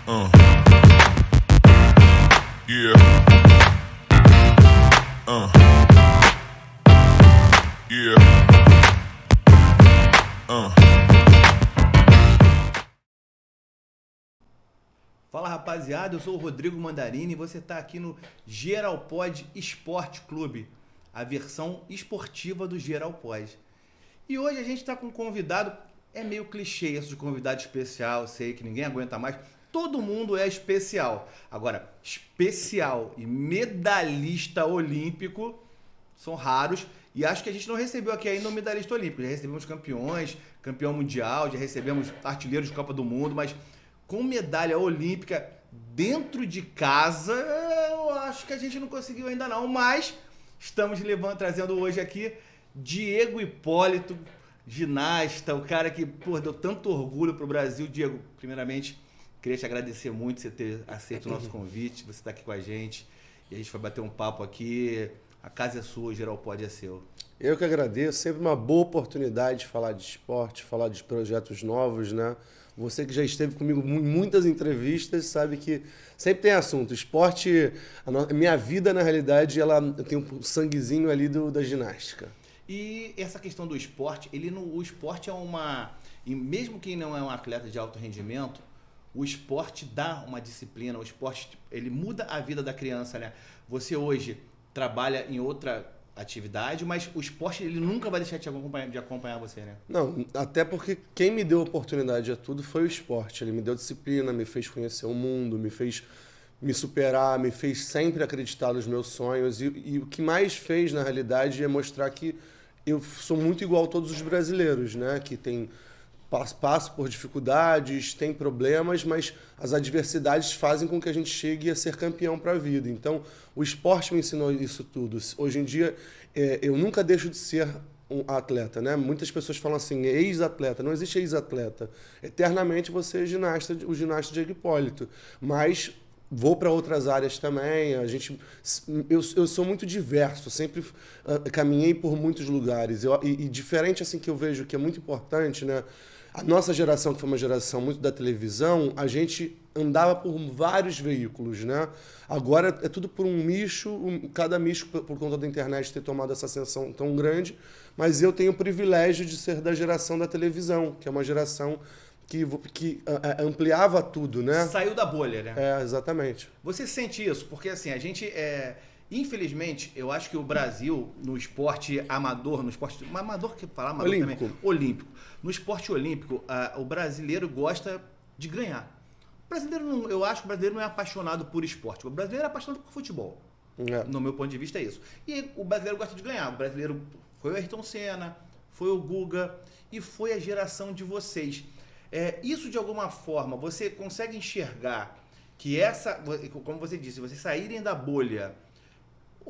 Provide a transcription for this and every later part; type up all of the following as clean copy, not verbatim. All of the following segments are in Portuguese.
Uh. Yeah. Yeah. Fala, rapaziada, eu sou o Rodrigo Mandarini e você está aqui no Geralpod Esporte Clube, a versão esportiva do Geralpod. E hoje a gente está com um convidado, é meio clichê isso de convidado especial, sei que ninguém aguenta mais, todo mundo é especial. Agora, especial e medalhista olímpico são raros e acho que a gente não recebeu aqui ainda um medalhista olímpico, já recebemos campeões, campeão mundial, já recebemos artilheiros de Copa do Mundo, mas com medalha olímpica dentro de casa, eu acho que a gente não conseguiu ainda não, mas estamos trazendo hoje aqui Diego Hipólito, ginasta, o cara que deu tanto orgulho pro Brasil. Diego, primeiramente, queria te agradecer muito você ter aceito o nosso convite, você está aqui com a gente e a gente vai bater um papo aqui. A casa é sua, o Geralpod é seu. Eu que agradeço, sempre uma boa oportunidade de falar de esporte, falar de projetos novos, né? Você que já esteve comigo em muitas entrevistas sabe que sempre tem assunto. Esporte, minha vida, na realidade, eu tenho um sanguezinho ali da ginástica. E essa questão do esporte, o esporte é e mesmo quem não é um atleta de alto rendimento, o esporte dá uma disciplina, o esporte ele muda a vida da criança, né? Você hoje trabalha em outra atividade, mas o esporte ele nunca vai deixar de acompanhar você, né? Não, até porque quem me deu oportunidade a tudo foi o esporte. Ele me deu disciplina, me fez conhecer o mundo, me fez me superar, me fez sempre acreditar nos meus sonhos. E o que mais fez, na realidade, é mostrar que eu sou muito igual a todos os brasileiros, né? Que passo por dificuldades, tem problemas, mas as adversidades fazem com que a gente chegue a ser campeão para a vida. Então, o esporte me ensinou isso tudo. Hoje em dia, eu nunca deixo de ser um atleta, né? Muitas pessoas falam assim, ex-atleta. Não existe ex-atleta. Eternamente você é o ginasta Diego Hipólito. Mas vou para outras áreas também. Eu sou muito diverso, sempre caminhei por muitos lugares. E diferente assim que eu vejo que é muito importante, né? A nossa geração, que foi uma geração muito da televisão, a gente andava por vários veículos, né? Agora é tudo por um nicho, cada nicho por conta da internet ter tomado essa ascensão tão grande, mas eu tenho o privilégio de ser da geração da televisão, que é uma geração que ampliava tudo, né? Saiu da bolha, né? É, exatamente. Você sente isso? Porque assim, a gente infelizmente, eu acho que o Brasil, no esporte amador, amador que fala amador olímpico. Também, olímpico. No esporte olímpico, o brasileiro gosta de ganhar. Eu acho que o brasileiro não é apaixonado por esporte. O brasileiro é apaixonado por futebol. É. No meu ponto de vista é isso. E o brasileiro gosta de ganhar. O brasileiro foi o Ayrton Senna, foi o Guga e foi a geração de vocês. Isso de alguma forma, você consegue enxergar que como você disse, vocês saírem da bolha.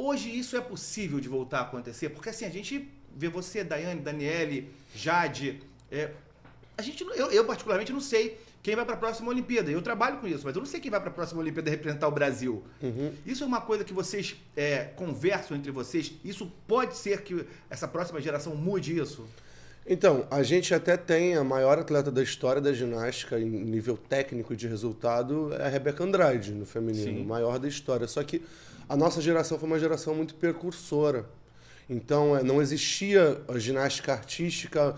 Hoje isso é possível de voltar a acontecer? Porque assim, a gente vê você, Daiane, Daniele, Jade, eu particularmente não sei quem vai para a próxima Olimpíada. Eu trabalho com isso, mas eu não sei quem vai para a próxima Olimpíada representar o Brasil. Uhum. Isso é uma coisa que vocês conversam entre vocês? Isso pode ser que essa próxima geração mude isso? Então, a gente até tem a maior atleta da história da ginástica em nível técnico e de resultado, é a Rebeca Andrade, no feminino, maior da história. Só que a nossa geração foi uma geração muito precursora. Então, não existia a ginástica artística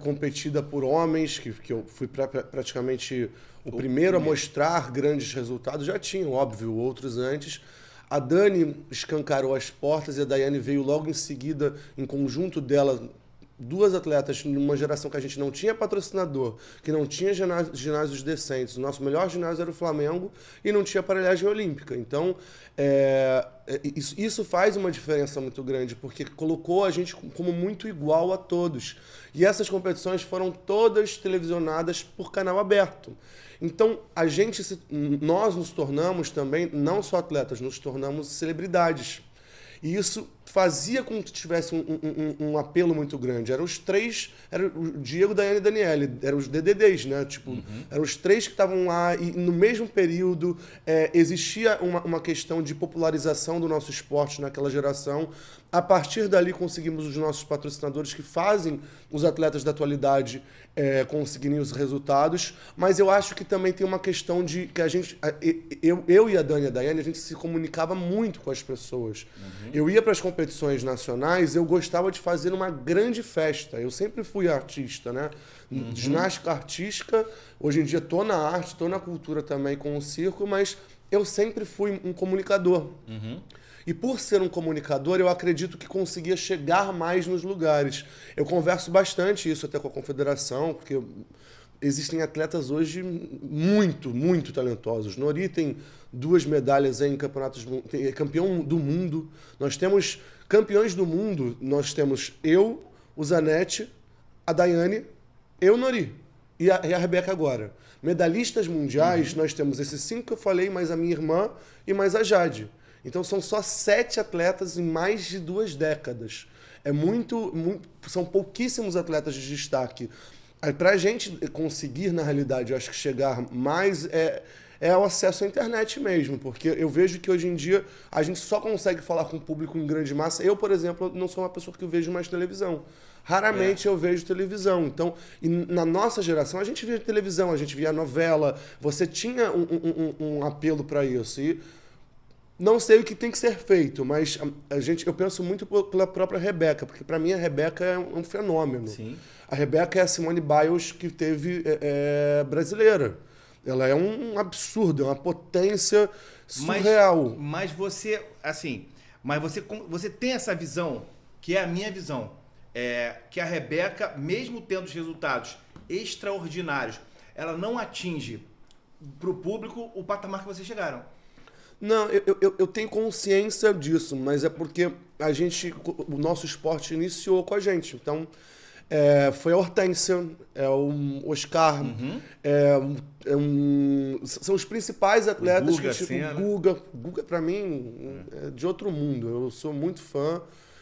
competida por homens, que eu fui praticamente o primeiro a mostrar grandes resultados. Já tinham, óbvio, outros antes. A Dani escancarou as portas e a Daiane veio logo em seguida, em conjunto dela, duas atletas numa geração que a gente não tinha patrocinador, que não tinha ginásios decentes. O nosso melhor ginásio era o Flamengo e não tinha aparelhagem olímpica. Então, isso faz uma diferença muito grande, porque colocou a gente como muito igual a todos. E essas competições foram todas televisionadas por canal aberto. Então, nós nos tornamos também, não só atletas, nos tornamos celebridades. E isso fazia com que tivesse um apelo muito grande. Eram os três, era o Diego, Daiane e Daniele, eram os DDDs, né? Tipo, eram os três que estavam lá e no mesmo período existia uma questão de popularização do nosso esporte naquela geração. A partir dali conseguimos os nossos patrocinadores que fazem os atletas da atualidade conseguirem os resultados, mas eu acho que também tem uma questão de que a gente, eu e a Dani e a Daiane, a gente se comunicava muito com as pessoas. Eu ia para as competições nacionais, eu gostava de fazer uma grande festa. Eu sempre fui artista, né? Ginástica artística, hoje em dia estou na arte, estou na cultura também com o circo, mas eu sempre fui um comunicador. E por ser um comunicador, eu acredito que conseguia chegar mais nos lugares. Eu converso bastante isso até com a confederação, porque existem atletas hoje muito, muito talentosos. Nori tem 2 medalhas em campeonatos, é campeão do mundo. Nós temos campeões do mundo, nós temos eu, o Zanetti, a Daiane, eu, Nori, e a Rebeca agora. Medalhistas mundiais, nós temos esses 5 que eu falei, mais a minha irmã e mais a Jade. Então são só 7 atletas em mais de 2 décadas. São pouquíssimos atletas de destaque. Para a gente conseguir, na realidade, eu acho que chegar mais é o acesso à internet mesmo, porque eu vejo que hoje em dia a gente só consegue falar com o público em grande massa. Eu, por exemplo, não sou uma pessoa que vejo mais televisão. Raramente eu vejo televisão. Então, e na nossa geração, a gente via televisão, a gente via novela, você tinha um apelo para isso. E não sei o que tem que ser feito, mas eu penso muito pela própria Rebeca, porque para mim a Rebeca é um fenômeno. Sim. A Rebeca é a Simone Biles que teve brasileira. Ela é um absurdo, é uma potência surreal. Mas você, assim, você tem essa visão, que é a minha visão, que a Rebeca, mesmo tendo os resultados extraordinários, ela não atinge para o público o patamar que vocês chegaram. Não, eu tenho consciência disso, mas é porque o nosso esporte iniciou com a gente. Então, foi a Hortência, o Oscar, são os principais atletas Guga para mim é de outro mundo. Eu sou muito fã,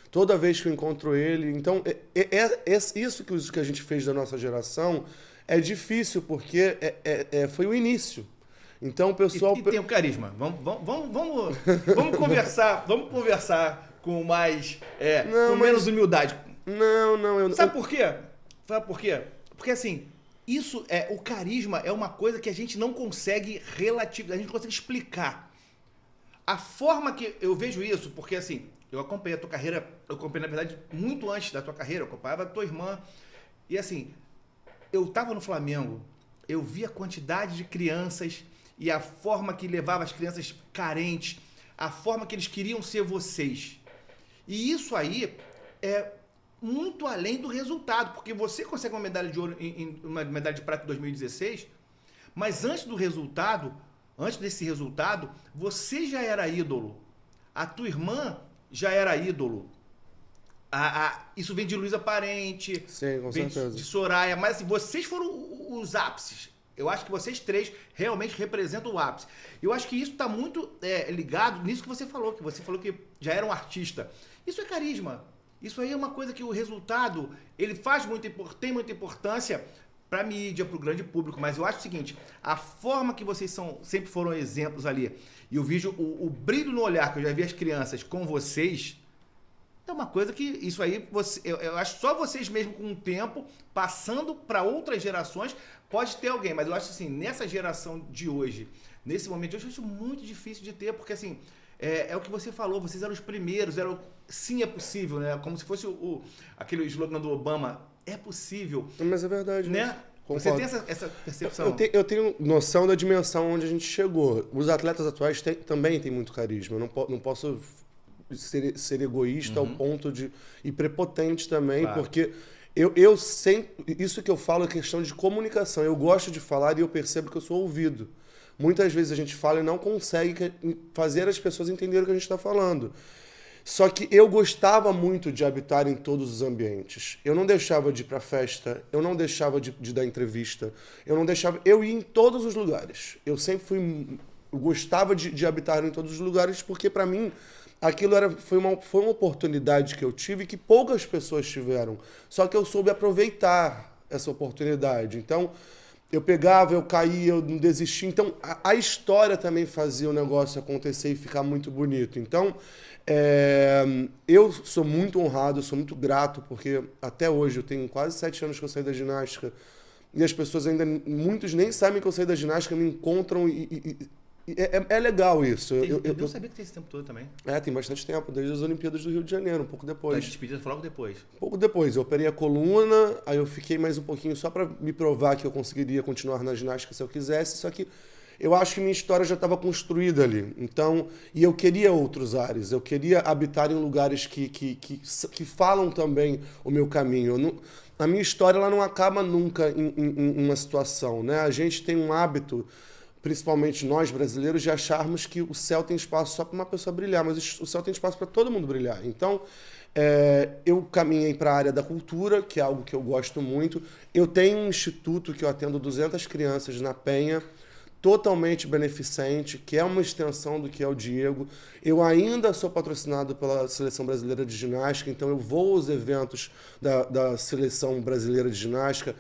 toda vez que eu encontro ele. Então, isso que a gente fez da nossa geração é difícil, porque foi o início. Então o pessoal... E tem o carisma. Vamos conversar com mais... com menos humildade. Não. Sabe por quê? Porque assim, o carisma é uma coisa que a gente não consegue relativizar, a gente não consegue explicar. A forma que eu vejo isso, porque assim, eu acompanhei a tua carreira, eu acompanhei na verdade muito antes da tua carreira, eu acompanhava a tua irmã. E assim, eu tava no Flamengo, eu vi a quantidade de crianças e a forma que levava as crianças carentes, a forma que eles queriam ser vocês. E isso aí é muito além do resultado, porque você consegue uma medalha de ouro, uma medalha de prata em 2016, mas antes desse resultado, você já era ídolo. A tua irmã já era ídolo. Isso vem de Luísa Parente, sim, com certeza. De Soraya, mas assim, vocês foram os ápices. Eu acho que vocês 3 realmente representam o ápice. Eu acho que isso está muito ligado nisso que você falou que já era um artista. Isso é carisma. Isso aí é uma coisa que o resultado, ele tem muita importância para a mídia, para o grande público, mas eu acho o seguinte, a forma que vocês sempre foram exemplos ali, e eu vejo o brilho no olhar que eu já vi as crianças com vocês, é uma coisa que isso aí, eu acho só vocês mesmo com o tempo, passando para outras gerações, pode ter alguém, mas eu acho assim, nessa geração de hoje, nesse momento de hoje, eu acho muito difícil de ter, porque assim, é o que você falou, vocês eram os primeiros, sim, é possível, né? Como se fosse aquele slogan do Obama, é possível. Mas é verdade, né? Você tem essa percepção? Eu tenho noção da dimensão onde a gente chegou. Os atletas atuais também têm muito carisma, eu não posso ser egoísta ao ponto de... E prepotente também, claro. Porque eu sempre... Isso que eu falo é questão de comunicação. Eu gosto de falar e eu percebo que eu sou ouvido. Muitas vezes a gente fala e não consegue fazer as pessoas entenderem o que a gente está falando. Só que eu gostava muito de habitar em todos os ambientes. Eu não deixava de ir para festa, eu não deixava de dar entrevista, eu ia em todos os lugares. Eu sempre eu gostava de habitar em todos os lugares, porque para mim aquilo foi uma oportunidade que eu tive que poucas pessoas tiveram. Só que eu soube aproveitar essa oportunidade. Então, eu pegava, eu caía, eu não desistia. Então, a história também fazia o negócio acontecer e ficar muito bonito. Então, eu sou muito honrado, sou muito grato, porque até hoje, eu tenho quase 7 anos que eu saí da ginástica, e as pessoas ainda, muitos nem sabem que eu saí da ginástica, me encontram é legal isso. Eu não sabia que tem esse tempo todo também. Tem bastante tempo, desde as Olimpíadas do Rio de Janeiro, um pouco depois. A despedida foi logo depois. Um pouco depois. Eu operei a coluna, aí eu fiquei mais um pouquinho só para me provar que eu conseguiria continuar na ginástica se eu quisesse, só que eu acho que minha história já estava construída ali. Então, e eu queria outros ares, eu queria habitar em lugares que falam também o meu caminho. A minha história ela não acaba nunca em uma situação, né? A gente tem um hábito, principalmente nós brasileiros, de acharmos que o céu tem espaço só para uma pessoa brilhar, mas o céu tem espaço para todo mundo brilhar. Então, eu caminhei para a área da cultura, que é algo que eu gosto muito. Eu tenho um instituto que eu atendo 200 crianças na Penha, totalmente beneficente, que é uma extensão do que é o Diego. Eu ainda sou patrocinado pela Seleção Brasileira de Ginástica, então eu vou aos eventos da Seleção Brasileira de Ginástica.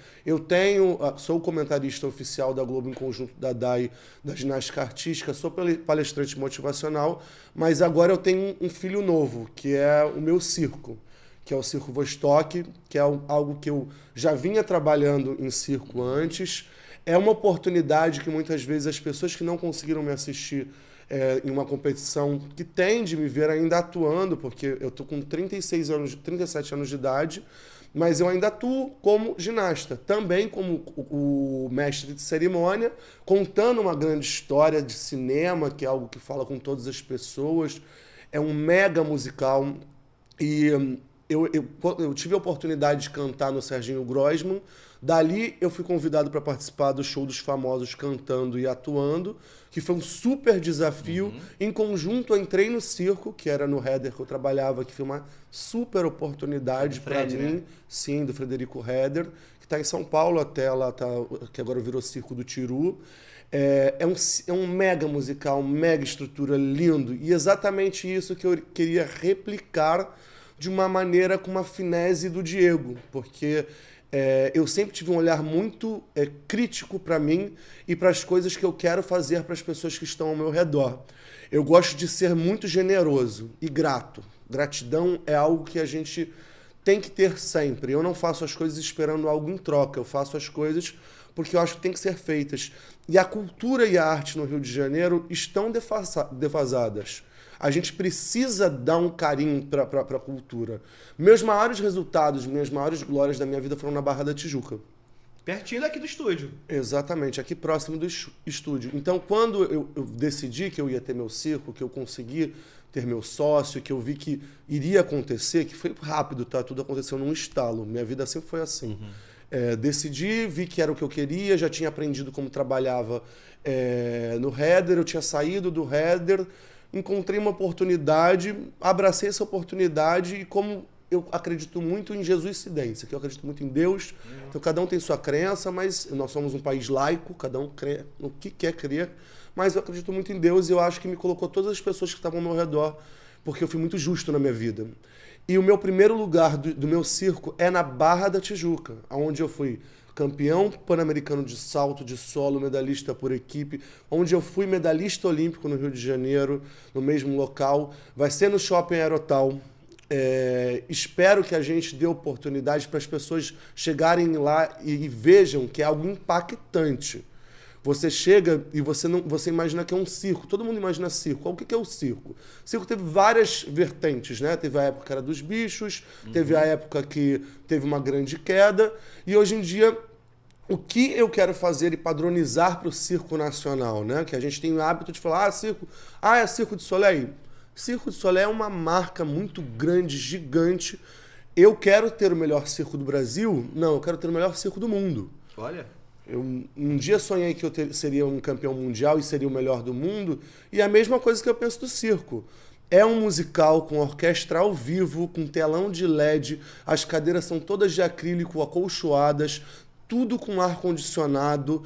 Sou comentarista oficial da Globo em conjunto da DAI, da ginástica artística, sou palestrante motivacional, mas agora eu tenho um filho novo, que é o meu circo, que é o Circo Vostok, que é algo que eu já vinha trabalhando em circo antes. É uma oportunidade que muitas vezes as pessoas que não conseguiram me assistir em uma competição, que tem de me ver ainda atuando, porque eu estou com 37 anos de idade, mas eu ainda atuo como ginasta, também como o mestre de cerimônia, contando uma grande história de cinema, que é algo que fala com todas as pessoas. É um mega musical. E eu tive a oportunidade de cantar no Serginho Grossman. Dali eu fui convidado para participar do Show dos Famosos cantando e atuando, que foi um super desafio. Em conjunto, eu entrei no circo, que era no Heder que eu trabalhava, que foi uma super oportunidade para mim. Né? Sim, do Frederico Heder, que está em São Paulo até lá, que agora virou Circo do Tiru. É um mega musical, mega estrutura, lindo. E exatamente isso que eu queria replicar de uma maneira com uma finese do Diego, porque eu sempre tive um olhar muito crítico para mim e para as coisas que eu quero fazer para as pessoas que estão ao meu redor. Eu gosto de ser muito generoso e grato. Gratidão é algo que a gente tem que ter sempre. Eu não faço as coisas esperando algo em troca, eu faço as coisas porque eu acho que tem que ser feitas. E a cultura e a arte no Rio de Janeiro estão defasadas. A gente precisa dar um carinho para a cultura. Meus maiores resultados, minhas maiores glórias da minha vida foram na Barra da Tijuca. Pertinho daqui do estúdio. Exatamente, aqui próximo do estúdio. Então, quando eu decidi que eu ia ter meu circo, que eu consegui ter meu sócio, que eu vi que iria acontecer, que foi rápido, tá? Tudo aconteceu num estalo. Minha vida sempre foi assim. Decidi, vi que era o que eu queria, já tinha aprendido como trabalhava no Heder, eu tinha saído do Heder, encontrei uma oportunidade, abracei essa oportunidade e como eu acredito muito em Jesuicidência, que eu acredito muito em Deus, então cada um tem sua crença, mas nós somos um país laico, cada um crê no que quer crer, mas eu acredito muito em Deus e eu acho que me colocou todas as pessoas que estavam ao meu redor, porque eu fui muito justo na minha vida. E o meu primeiro lugar do meu circo é na Barra da Tijuca, onde eu fui campeão pan-americano de salto, de solo, medalhista por equipe, onde eu fui medalhista olímpico no Rio de Janeiro, no mesmo local. Vai ser no Shopping Aerotal. Espero que a gente dê oportunidade para as pessoas chegarem lá e vejam que é algo impactante. Você chega e você imagina que é um circo. Todo mundo imagina circo. O que é o circo? O circo teve várias vertentes, né? Teve a época que era dos bichos, teve a época que teve uma grande queda. E hoje em dia, o que eu quero fazer e padronizar para o circo nacional, né? Que a gente tem o hábito de falar, circo, é Circo du Soleil. Circo du Soleil é uma marca muito grande, gigante. Eu quero ter o melhor circo do Brasil? Não, eu quero ter o melhor circo do mundo. Olha... Eu um dia sonhei que eu seria um campeão mundial e seria o melhor do mundo, e a mesma coisa que eu penso do circo. É um musical com orquestra ao vivo, com telão de LED, as cadeiras são todas de acrílico, acolchoadas, tudo com ar-condicionado.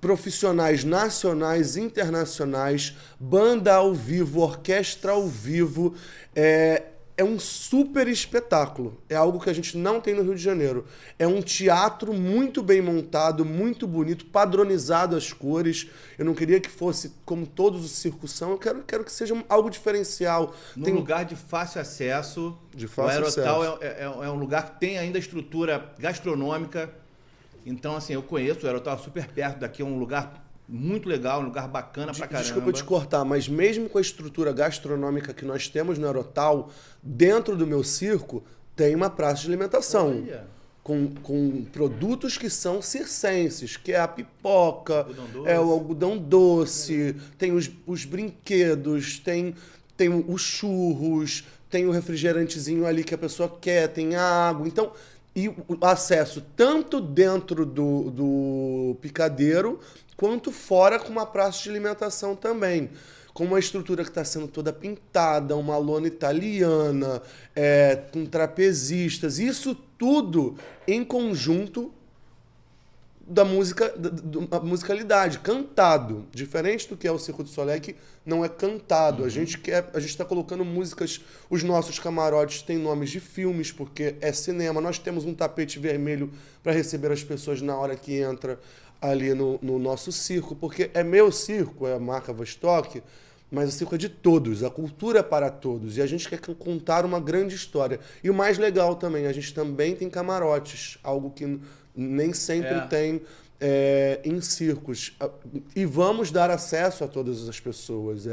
profissionais nacionais, internacionais, banda ao vivo, orquestra ao vivo. É um super espetáculo. É algo que a gente não tem no Rio de Janeiro. É um teatro muito bem montado, muito bonito, padronizado as cores. Eu não queria que fosse como todos os circos são. Eu quero que seja algo diferencial. Num lugar de fácil acesso. De fácil acesso. O Aerotal é um lugar que tem ainda estrutura gastronômica. Então, assim, eu conheço o Aerotal super perto daqui. É um lugar muito legal, um lugar bacana pra caramba. Desculpa te cortar, mas mesmo com a estrutura gastronômica que nós temos no Aerotal, dentro do meu circo, tem uma praça de alimentação. Olha. Com produtos que são circenses, que é a pipoca, É o algodão doce, tem os brinquedos, tem os churros, tem o refrigerantezinho ali que a pessoa quer, tem a água. Então, e o acesso tanto dentro do picadeiro, quanto fora com uma praça de alimentação também. Com uma estrutura que está sendo toda pintada, uma lona italiana, com trapezistas. Isso tudo em conjunto da musicalidade, cantado. Diferente do que é o Circo do Soleil, que não é cantado. A gente está colocando músicas. Os nossos camarotes têm nomes de filmes, porque é cinema. Nós temos um tapete vermelho para receber as pessoas na hora que entra ali no nosso circo, porque é meu circo, é a marca Vostok, mas o circo é de todos, a cultura é para todos, e a gente quer contar uma grande história. E o mais legal também, a gente também tem camarotes, algo que nem sempre tem em circos. E vamos dar acesso a todas as pessoas.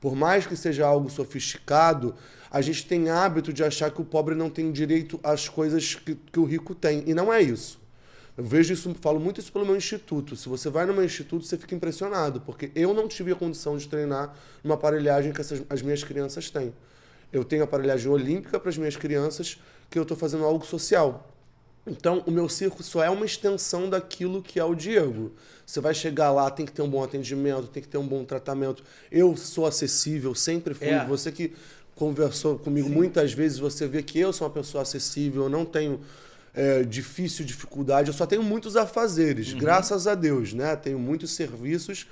Por mais que seja algo sofisticado, a gente tem hábito de achar que o pobre não tem direito às coisas que o rico tem, e não é isso. Eu vejo isso, falo muito isso pelo meu instituto. Se você vai no meu instituto, você fica impressionado, porque eu não tive a condição de treinar numa aparelhagem que as minhas crianças têm. Eu tenho aparelhagem olímpica para as minhas crianças, que eu estou fazendo algo social. Então, o meu circo só é uma extensão daquilo que é o Diego. Você vai chegar lá, tem que ter um bom atendimento, tem que ter um bom tratamento. Eu sou acessível, sempre fui. Você que conversou comigo muitas vezes, você vê que eu sou uma pessoa acessível, eu não tenho... dificuldade, eu só tenho muitos afazeres, graças a Deus, né? Tenho muitos serviços,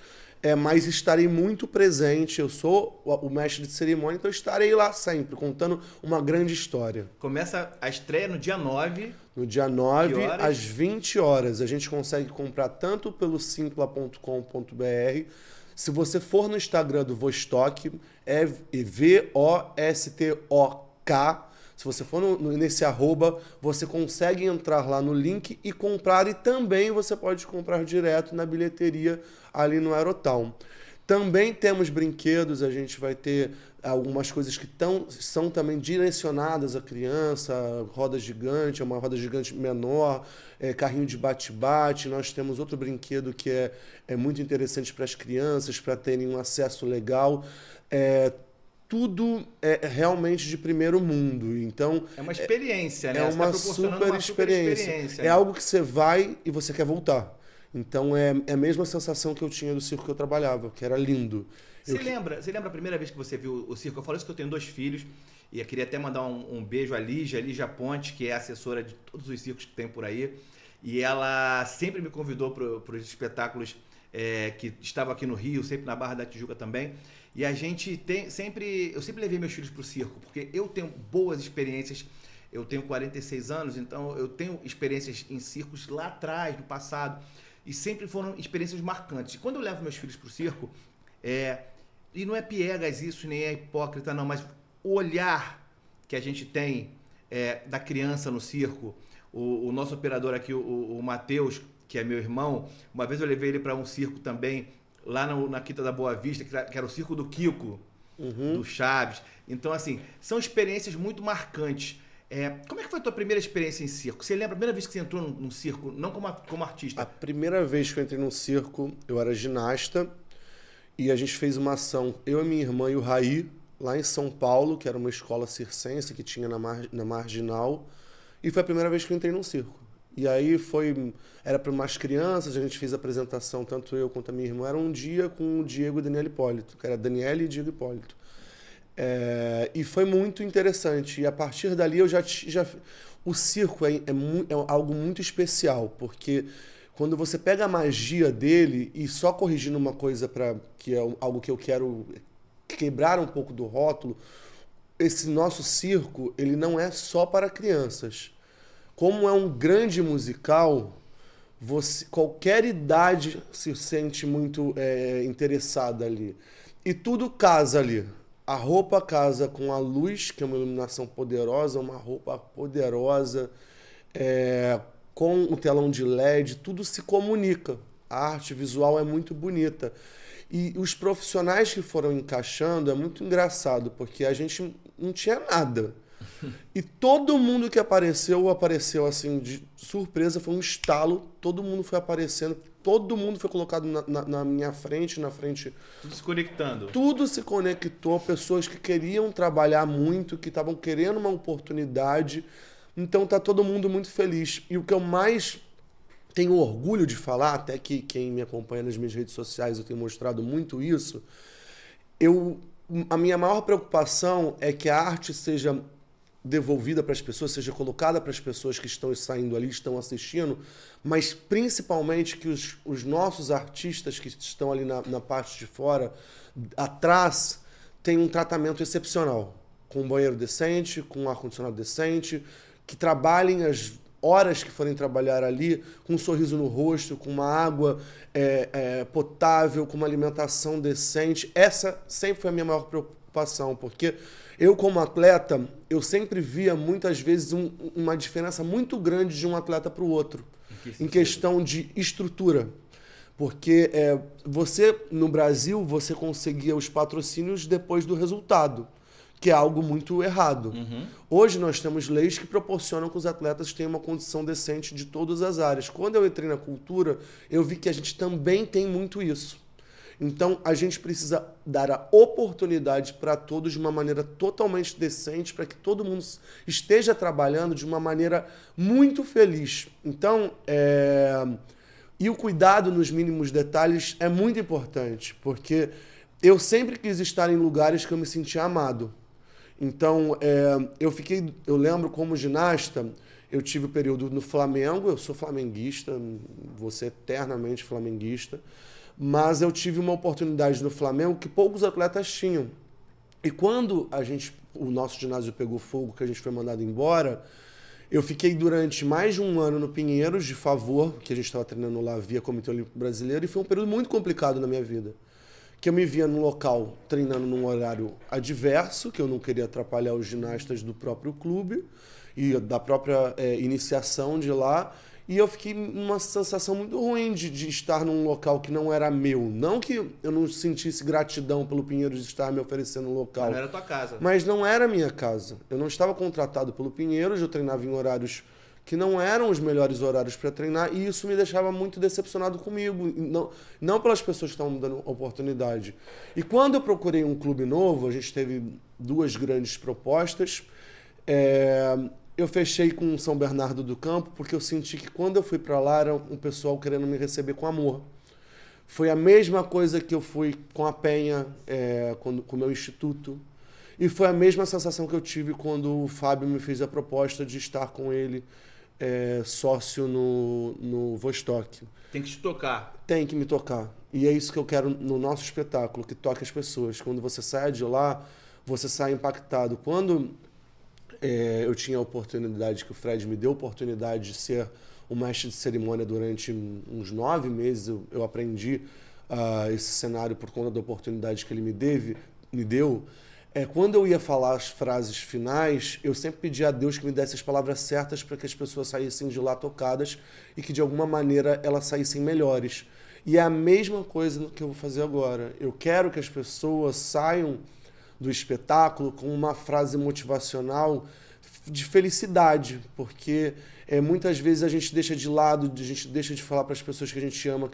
mas estarei muito presente. Eu sou o mestre de cerimônia, então estarei lá sempre, contando uma grande história. Começa a estreia no dia 9. No dia 9, às 20 horas. A gente consegue comprar tanto pelo simpla.com.br. Se você for no Instagram do Vostok, é VOSTOK. Se você for nesse @, você consegue entrar lá no link e comprar. E também você pode comprar direto na bilheteria ali no Aerotal. Também temos brinquedos, a gente vai ter algumas coisas que são também direcionadas à criança, roda gigante, é uma roda gigante menor, carrinho de bate-bate. Nós temos outro brinquedo que é muito interessante para as crianças, para terem um acesso legal. Tudo é realmente de primeiro mundo. Então, é uma experiência, né? É uma super experiência. É algo que você vai e você quer voltar. Então, é a mesma sensação que eu tinha do circo que eu trabalhava, que era lindo. Você lembra a primeira vez que você viu o circo? Eu falo isso que eu tenho 2 filhos e eu queria até mandar um beijo à Lígia Ponte, que é assessora de todos os circos que tem por aí. E ela sempre me convidou para os espetáculos que estavam aqui no Rio, sempre na Barra da Tijuca também. E a gente eu sempre levei meus filhos para o circo, porque eu tenho boas experiências. Eu tenho 46 anos, então eu tenho experiências em circos lá atrás, no passado, e sempre foram experiências marcantes. E quando eu levo meus filhos para o circo, e não é piegas isso, nem é hipócrita não, mas o olhar que a gente tem da criança no circo, o nosso operador aqui, o Matheus, que é meu irmão, uma vez eu levei ele para um circo também, lá na Quinta da Boa Vista, que era o circo do Kiko, do Chaves. Então, assim, são experiências muito marcantes. Como é que foi a tua primeira experiência em circo? Você lembra a primeira vez que você entrou num circo, não como artista? A primeira vez que eu entrei num circo, eu era ginasta, e a gente fez uma ação, eu, a minha irmã e o Raí, lá em São Paulo, que era uma escola circense que tinha na Marginal, e foi a primeira vez que eu entrei num circo. E aí era para umas crianças, a gente fez a apresentação, tanto eu quanto a minha irmã, era um dia com o Diego e Daniel Hipólito, que era Daniel e Diego Hipólito. E foi muito interessante. E a partir dali eu já o circo é algo muito especial, porque quando você pega a magia dele e só corrigindo uma coisa que é algo que eu quero quebrar um pouco do rótulo, esse nosso circo, ele não é só para crianças. Como é um grande musical, qualquer idade se sente muito interessada ali. E tudo casa ali. A roupa casa com a luz, que é uma iluminação poderosa, uma roupa poderosa, com o telão de LED, tudo se comunica. A arte visual é muito bonita. E os profissionais que foram encaixando, é muito engraçado, porque a gente não tinha nada. E todo mundo que apareceu assim, de surpresa, foi um estalo, todo mundo foi aparecendo, todo mundo foi colocado na minha frente, na frente... Tudo se conectando. Tudo se conectou, pessoas que queriam trabalhar muito, que estavam querendo uma oportunidade, então tá todo mundo muito feliz. E o que eu mais tenho orgulho de falar, até que quem me acompanha nas minhas redes sociais eu tenho mostrado muito isso, a minha maior preocupação é que a arte seja devolvida para as pessoas, seja colocada para as pessoas que estão saindo ali, estão assistindo, mas principalmente que os nossos artistas que estão ali na parte de fora, atrás, tenham um tratamento excepcional, com um banheiro decente, com um ar-condicionado decente, que trabalhem as horas que forem trabalhar ali, com um sorriso no rosto, com uma água potável, com uma alimentação decente. Essa sempre foi a minha maior preocupação, porque eu, como atleta, eu sempre via muitas vezes uma diferença muito grande de um atleta para o outro, em questão de estrutura. Porque você, no Brasil, você conseguia os patrocínios depois do resultado, que é algo muito errado. Uhum. Hoje nós temos leis que proporcionam que os atletas tenham uma condição decente de todas as áreas. Quando eu entrei na cultura, eu vi que a gente também tem muito isso. Então, a gente precisa dar a oportunidade para todos de uma maneira totalmente decente, para que todo mundo esteja trabalhando de uma maneira muito feliz. Então, e o cuidado nos mínimos detalhes é muito importante, porque eu sempre quis estar em lugares que eu me sentia amado. Então, eu lembro como ginasta, eu tive o período no Flamengo, eu sou flamenguista, vou ser eternamente flamenguista, mas eu tive uma oportunidade no Flamengo que poucos atletas tinham. E quando o nosso ginásio pegou fogo, que a gente foi mandado embora, eu fiquei durante mais de um ano no Pinheiros, de favor, que a gente estava treinando lá via Comitê Olímpico Brasileiro, e foi um período muito complicado na minha vida. Que eu me via num local treinando num horário adverso, que eu não queria atrapalhar os ginastas do próprio clube e da própria iniciação de lá. E eu fiquei numa sensação muito ruim de estar num local que não era meu. Não que eu não sentisse gratidão pelo Pinheiros de estar me oferecendo um local. Mas não era tua casa. Mas não era minha casa. Eu não estava contratado pelo Pinheiros, eu treinava em horários que não eram os melhores horários para treinar, e isso me deixava muito decepcionado comigo, não pelas pessoas que estavam me dando oportunidade. E quando eu procurei um clube novo, a gente teve 2 grandes propostas, eu fechei com o São Bernardo do Campo, porque eu senti que quando eu fui para lá, era um pessoal querendo me receber com amor. Foi a mesma coisa que eu fui com a Penha, com o meu instituto, e foi a mesma sensação que eu tive quando o Fábio me fez a proposta de estar com ele sócio no Vostok. Tem que te tocar. Tem que me tocar. E é isso que eu quero no nosso espetáculo, que toque as pessoas. Quando você sai de lá, você sai impactado. Quando eu tinha a oportunidade, que o Fred me deu a oportunidade de ser o mestre de cerimônia durante uns 9 meses, eu aprendi esse cenário por conta da oportunidade que ele me deu. Quando eu ia falar as frases finais, eu sempre pedia a Deus que me desse as palavras certas para que as pessoas saíssem de lá tocadas e que, de alguma maneira, elas saíssem melhores. E é a mesma coisa que eu vou fazer agora. Eu quero que as pessoas saiam do espetáculo com uma frase motivacional de felicidade, porque muitas vezes a gente deixa de lado, a gente deixa de falar para as pessoas que a gente ama,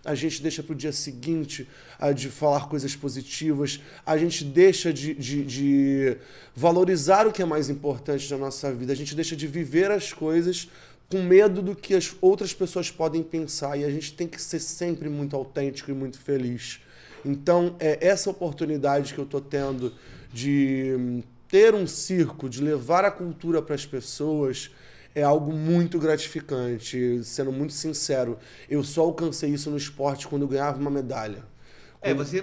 a gente deixa para o dia seguinte de falar coisas positivas, a gente deixa de valorizar o que é mais importante na nossa vida, a gente deixa de viver as coisas com medo do que as outras pessoas podem pensar, e a gente tem que ser sempre muito autêntico e muito feliz. Então, essa oportunidade que eu estou tendo de ter um circo, de levar a cultura para as pessoas, é algo muito gratificante. Sendo muito sincero, eu só alcancei isso no esporte quando eu ganhava uma medalha.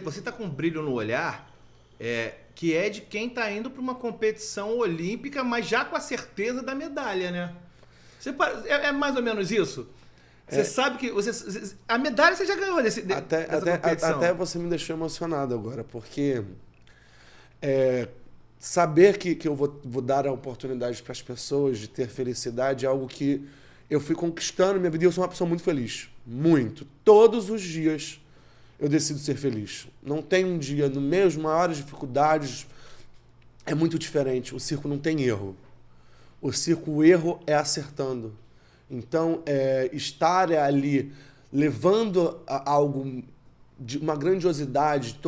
Você tá com um brilho no olhar que é de quem tá indo para uma competição olímpica, mas já com a certeza da medalha, né? É mais ou menos isso? Você sabe que a medalha você já ganhou dessa competição. Até você me deixou emocionado agora, porque saber que eu vou dar a oportunidade para as pessoas de ter felicidade é algo que eu fui conquistando na minha vida e eu sou uma pessoa muito feliz. Muito. Todos os dias eu decido ser feliz. Não tem um dia, no meio das maiores dificuldades, é muito diferente. O circo não tem erro. O circo, o erro é acertando. Então, estar ali levando algo de uma grandiosidade,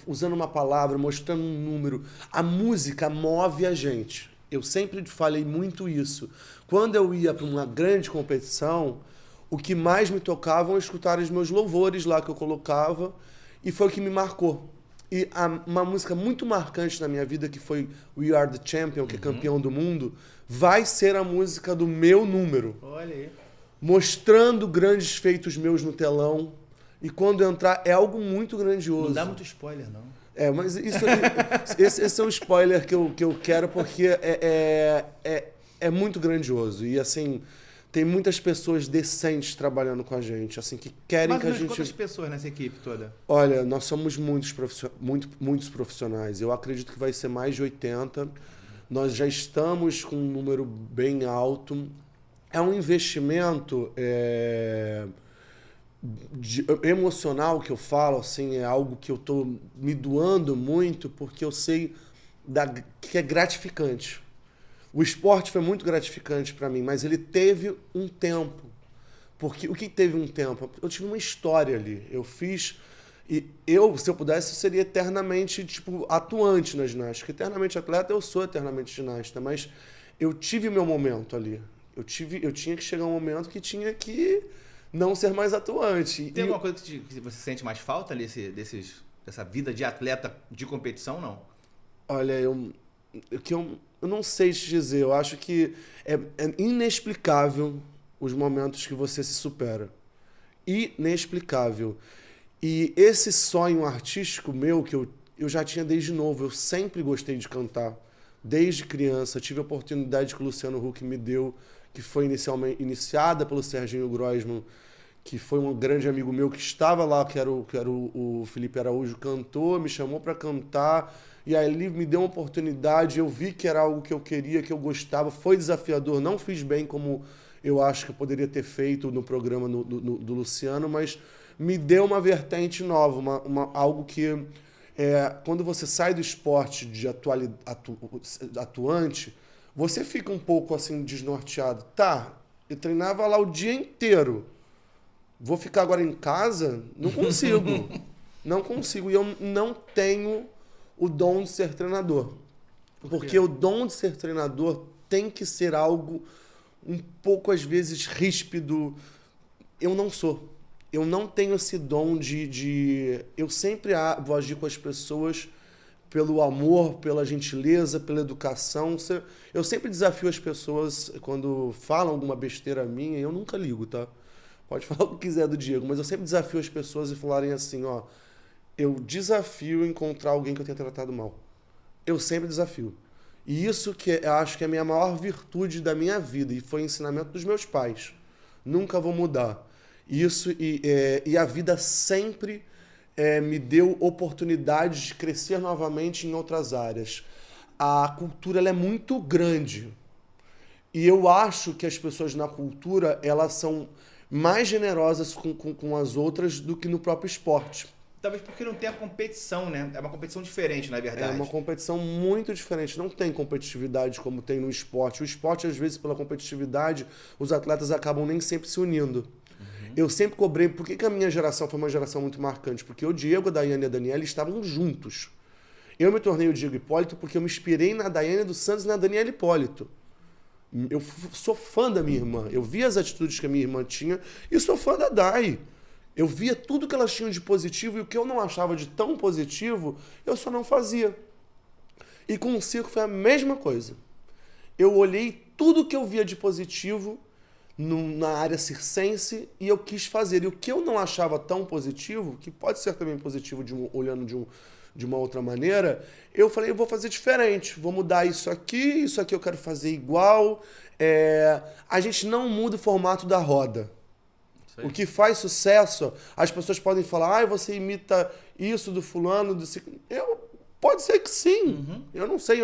usando uma palavra, mostrando um número, a música move a gente. Eu sempre falei muito isso. Quando eu ia para uma grande competição, o que mais me tocava é escutar os meus louvores lá que eu colocava, e foi o que me marcou. E uma música muito marcante na minha vida, que foi We Are The Champion, que é campeão do mundo, vai ser a música do meu número. Olha aí. Mostrando grandes feitos meus no telão. E quando entrar, é algo muito grandioso. Não dá muito spoiler, não. Mas esse é um spoiler que eu quero, porque é muito grandioso. E assim, tem muitas pessoas decentes trabalhando com a gente, assim, que querem que a gente... quantas pessoas nessa equipe toda? Olha, nós somos muitos profissionais. Eu acredito que vai ser mais de 80. Nós já estamos com um número bem alto. É um investimento emocional que eu falo, assim, é algo que eu estou me doando muito, porque eu sei que é gratificante. O esporte foi muito gratificante para mim, mas ele teve um tempo. Porque o que teve um tempo? Eu tive uma história ali. Eu fiz... E se eu pudesse, eu seria eternamente, atuante na ginástica. Eternamente atleta, eu sou eternamente ginasta. Mas eu tive meu momento ali. Eu tinha que chegar um momento que tinha que não ser mais atuante. Tem alguma coisa que você sente mais falta ali, dessa vida de atleta de competição, não? Olha, eu não sei te dizer. Eu acho que é inexplicável os momentos que você se supera. Inexplicável. E esse sonho artístico meu, que eu já tinha desde novo, eu sempre gostei de cantar. Desde criança, tive a oportunidade que o Luciano Huck me deu, que foi iniciada pelo Serginho Groisman, que foi um grande amigo meu que estava lá, que era o Felipe Araújo, cantor, me chamou para cantar, e aí ele me deu uma oportunidade, eu vi que era algo que eu queria, que eu gostava, foi desafiador, não fiz bem como eu acho que eu poderia ter feito no programa do Luciano, mas me deu uma vertente nova, algo que, quando você sai do esporte de atuante, você fica um pouco assim desnorteado. Tá, eu treinava lá o dia inteiro, vou ficar agora em casa? Não consigo. Não consigo. E eu não tenho o dom de ser treinador. Porque o dom de ser treinador tem que ser algo um pouco, às vezes, ríspido. Eu não sou. Eu não tenho esse dom eu sempre vou agir com as pessoas pelo amor, pela gentileza, pela educação. Eu sempre desafio as pessoas quando falam alguma besteira minha, eu nunca ligo, tá? Pode falar o que quiser do Diego, mas eu sempre desafio as pessoas e falarem assim, ó, eu desafio encontrar alguém que eu tenha tratado mal. Eu sempre desafio. E isso que eu acho que é a minha maior virtude da minha vida, e foi o ensinamento dos meus pais. Nunca vou mudar. Isso, e a vida sempre me deu oportunidades de crescer novamente em outras áreas. A cultura ela é muito grande. E eu acho que as pessoas na cultura elas são mais generosas com as outras do que no próprio esporte. Talvez porque não tem a competição, né? É uma competição diferente, na verdade. É uma competição muito diferente. Não tem competitividade como tem no esporte. O esporte, às vezes, pela competitividade, os atletas acabam nem sempre se unindo. Eu sempre cobrei... Por que a minha geração foi uma geração muito marcante? Porque o Diego, a Daiane e a Daniela estavam juntos. Eu me tornei o Diego Hipólito porque eu me inspirei na Daiane dos Santos e na Daniela Hipólito. Eu sou fã da minha irmã. Eu vi as atitudes que a minha irmã tinha e sou fã da Dai. Eu via tudo que elas tinham de positivo e o que eu não achava de tão positivo, eu só não fazia. E com o circo foi a mesma coisa. Eu olhei tudo que eu via de positivo na área circense e eu quis fazer. E o que eu não achava tão positivo, que pode ser também positivo olhando de uma outra maneira, eu falei, eu vou fazer diferente, vou mudar isso aqui eu quero fazer igual. A gente não muda o formato da roda. O que faz sucesso, as pessoas podem falar, você imita isso do fulano, pode ser que sim. Uhum. Eu não sei,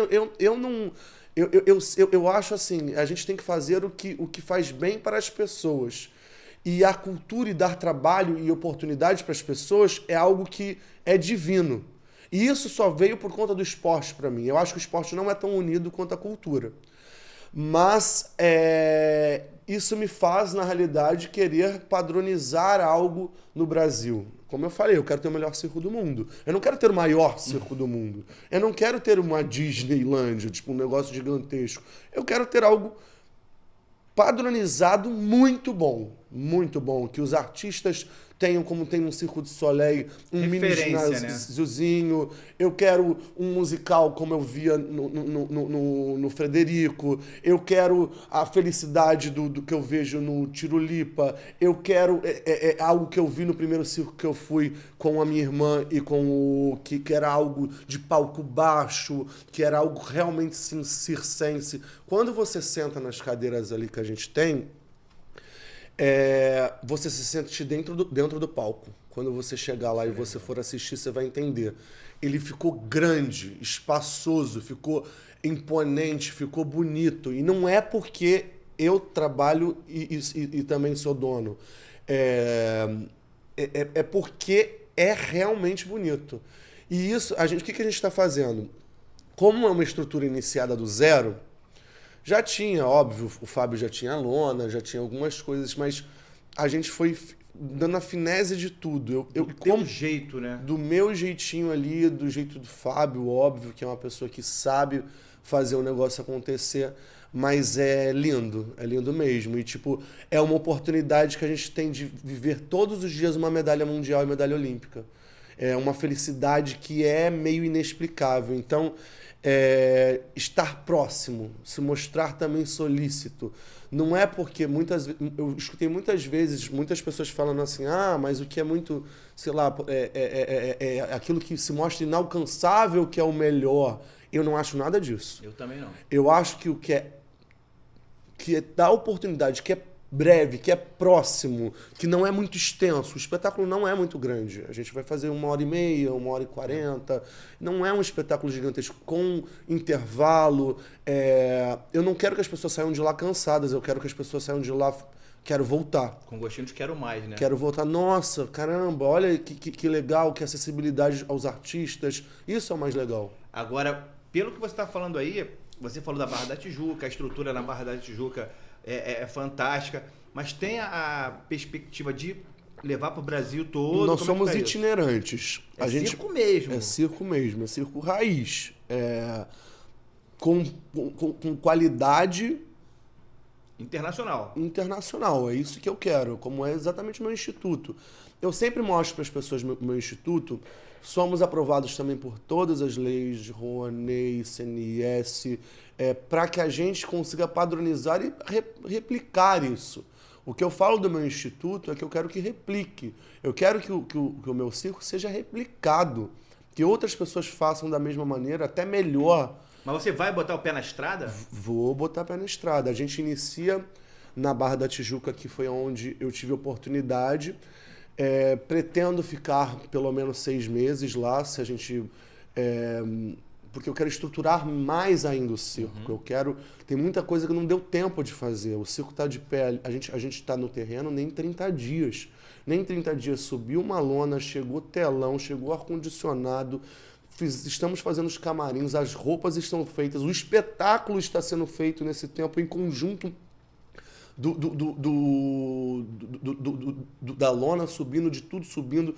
eu acho assim, a gente tem que fazer o que faz bem para as pessoas. E a cultura e dar trabalho e oportunidade para as pessoas é algo que é divino. E isso só veio por conta do esporte para mim. Eu acho que o esporte não é tão unido quanto a cultura. Mas isso me faz, na realidade, querer padronizar algo no Brasil. Como eu falei, eu quero ter o melhor circo do mundo. Eu não quero ter o maior circo do mundo. Eu não quero ter uma Disneylândia, tipo um negócio gigantesco. Eu quero ter algo padronizado muito bom. Muito bom. Que os artistas tenham, como tem no Circo de Soleil, um mini ginásio. Eu quero um musical como eu via no Frederico. Eu quero a felicidade do que eu vejo no Tirulipa. Eu quero algo que eu vi no primeiro circo que eu fui com a minha irmã e com que era algo de palco baixo, que era algo realmente circense. Quando você senta nas cadeiras ali que a gente tem, você se sente dentro do palco. Quando você chegar lá e você for assistir, você vai entender. Ele ficou grande, espaçoso, ficou imponente, ficou bonito. E não é porque eu trabalho e também sou dono. É porque é realmente bonito. E isso, o que a gente está fazendo? Como é uma estrutura iniciada do zero, já tinha, óbvio, o Fábio já tinha a lona, já tinha algumas coisas, mas a gente foi dando a finese de tudo. Do jeito, né? Do meu jeitinho ali, do jeito do Fábio, óbvio, que é uma pessoa que sabe fazer o negócio acontecer, mas é lindo mesmo. E, é uma oportunidade que a gente tem de viver todos os dias uma medalha mundial e medalha olímpica. É uma felicidade que é meio inexplicável. Então, estar próximo, se mostrar também solícito. Não é porque eu escutei muitas vezes muitas pessoas falando assim, mas o que é muito, sei lá, aquilo que se mostra inalcançável que é o melhor. Eu não acho nada disso. Eu também não. Eu acho que o que é dar oportunidade, que é breve, que é próximo, que não é muito extenso. O espetáculo não é muito grande. A gente vai fazer 1h30, 1h40. Não é um espetáculo gigantesco com intervalo. Eu não quero que as pessoas saiam de lá cansadas. Eu quero que as pessoas saiam de lá... Quero voltar. Com gostinho de quero mais, né? Quero voltar. Nossa, caramba, olha que legal, que acessibilidade aos artistas. Isso é o mais legal. Agora, pelo que você está falando aí, você falou da Barra da Tijuca, a estrutura na Barra da Tijuca é fantástica, mas tem a perspectiva de levar para o Brasil todo. Nós somos itinerantes. Circo mesmo. É circo mesmo, é circo raiz. Com qualidade internacional. É isso que eu quero, como é exatamente o meu instituto. Eu sempre mostro para as pessoas meu instituto. Somos aprovados também por todas as leis de Rouanet, CNS, para que a gente consiga padronizar e replicar isso. O que eu falo do meu instituto é que eu quero que replique. Eu quero que o meu circo seja replicado, que outras pessoas façam da mesma maneira, até melhor. Mas você vai botar o pé na estrada? Vou botar o pé na estrada. A gente inicia na Barra da Tijuca, que foi onde eu tive oportunidade. Pretendo ficar pelo menos 6 meses lá, se a gente... porque eu quero estruturar mais ainda o circo. Tem muita coisa que não deu tempo de fazer. O circo está de pé, a gente está no terreno nem 30 dias. Nem 30 dias subiu uma lona, chegou telão, chegou ar-condicionado, estamos fazendo os camarins, as roupas estão feitas, o espetáculo está sendo feito nesse tempo em conjunto da lona subindo, de tudo subindo,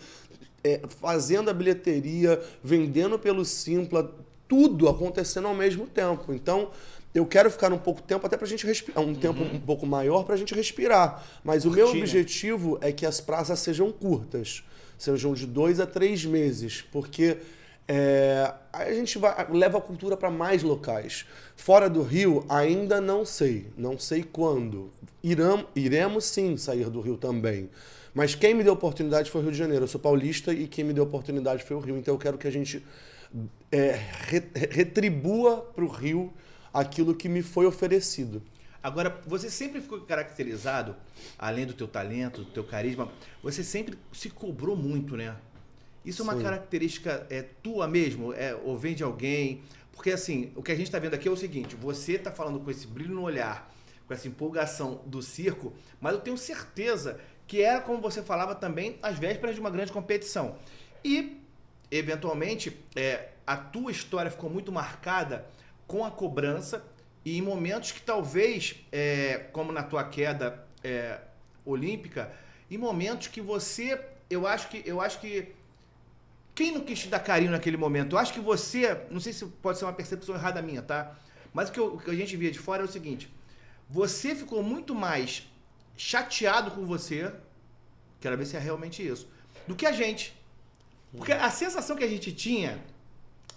fazendo a bilheteria, vendendo pelo Simpla, tudo acontecendo ao mesmo tempo. Então, eu quero ficar um pouco tempo, até pra gente respirar, tempo um pouco maior pra gente respirar. Mas o meu objetivo é que as praças sejam curtas, sejam de 2 a 3 meses, porque Aí a gente leva a cultura para mais locais. Fora do Rio, ainda não sei quando. Iremos sim sair do Rio também. Mas quem me deu oportunidade foi o Rio de Janeiro. Eu sou paulista e quem me deu oportunidade foi o Rio. Então eu quero que a gente retribua para o Rio aquilo que me foi oferecido. Agora, você sempre ficou caracterizado, além do teu talento, do teu carisma, você sempre se cobrou muito, né? Isso é uma característica tua mesmo? Ou vem de alguém? Porque assim, o que a gente está vendo aqui é o seguinte, você está falando com esse brilho no olhar, com essa empolgação do circo, mas eu tenho certeza que era como você falava também às vésperas de uma grande competição. E, eventualmente, a tua história ficou muito marcada com a cobrança e em momentos que talvez, como na tua queda olímpica, em momentos que você, eu acho que quem não quis te dar carinho naquele momento? Eu acho que você, não sei se pode ser uma percepção errada minha, tá? Mas o que a gente via de fora é o seguinte, você ficou muito mais chateado com você, quero ver se é realmente isso, do que a gente. Porque a sensação que a gente tinha,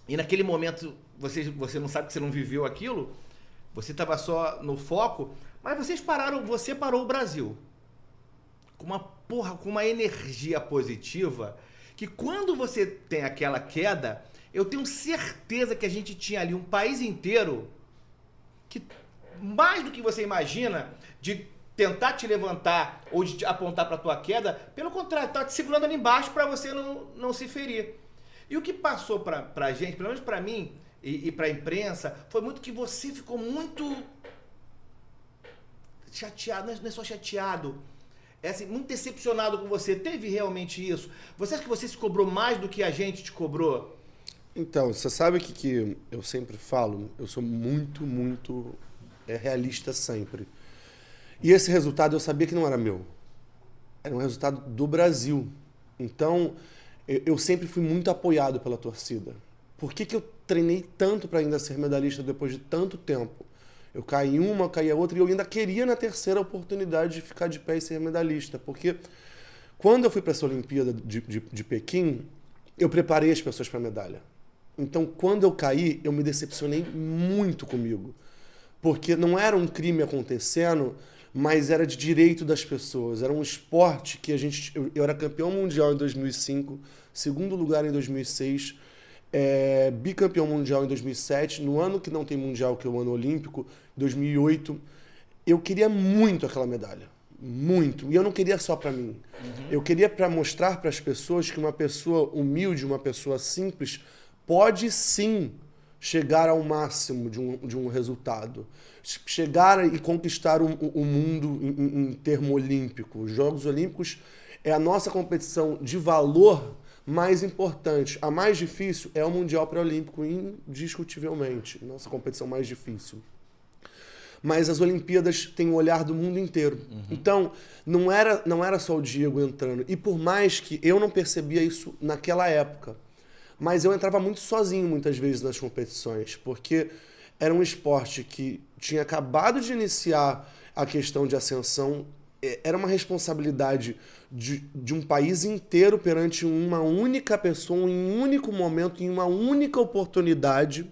e naquele momento você não sabe que você não viveu aquilo, você estava só no foco, mas você parou o Brasil com uma energia positiva, que quando você tem aquela queda, eu tenho certeza que a gente tinha ali um país inteiro que, mais do que você imagina, de tentar te levantar ou de te apontar para a tua queda, pelo contrário, tá te segurando ali embaixo para você não se ferir. E o que passou para a gente, pelo menos para mim e para a imprensa, foi muito que você ficou muito chateado, não é só chateado, assim, muito decepcionado com você. Teve realmente isso? Você acha que você se cobrou mais do que a gente te cobrou? Então, você sabe que eu sempre falo, eu sou muito realista sempre. E esse resultado eu sabia que não era meu. Era um resultado do Brasil. Então, eu sempre fui muito apoiado pela torcida. Por que eu treinei tanto para ainda ser medalhista depois de tanto tempo? Eu caí uma, caí a outra, e eu ainda queria na terceira oportunidade de ficar de pé e ser medalhista. Porque quando eu fui para essa Olimpíada de Pequim, eu preparei as pessoas para a medalha. Então, quando eu caí, eu me decepcionei muito comigo. Porque não era um crime acontecendo, mas era de direito das pessoas. Era um esporte que eu era campeão mundial em 2005, segundo lugar em 2006, bicampeão mundial em 2007, no ano que não tem mundial, que é o ano olímpico, 2008. Eu queria muito aquela medalha. Muito. E eu não queria só para mim. Eu queria para mostrar para as pessoas que uma pessoa humilde, uma pessoa simples, pode sim chegar ao máximo de um resultado. Chegar e conquistar o mundo em termo olímpico. Os Jogos Olímpicos é a nossa competição de valor mais importante. A mais difícil é o Mundial Pré-Olímpico, indiscutivelmente. Nossa competição mais difícil. Mas as Olimpíadas têm o olhar do mundo inteiro. Então, não era só o Diego entrando. E por mais que eu não percebia isso naquela época, mas eu entrava muito sozinho muitas vezes nas competições, porque era um esporte que tinha acabado de iniciar a questão de ascensão, era uma responsabilidade de um país inteiro perante uma única pessoa, em um único momento, em uma única oportunidade.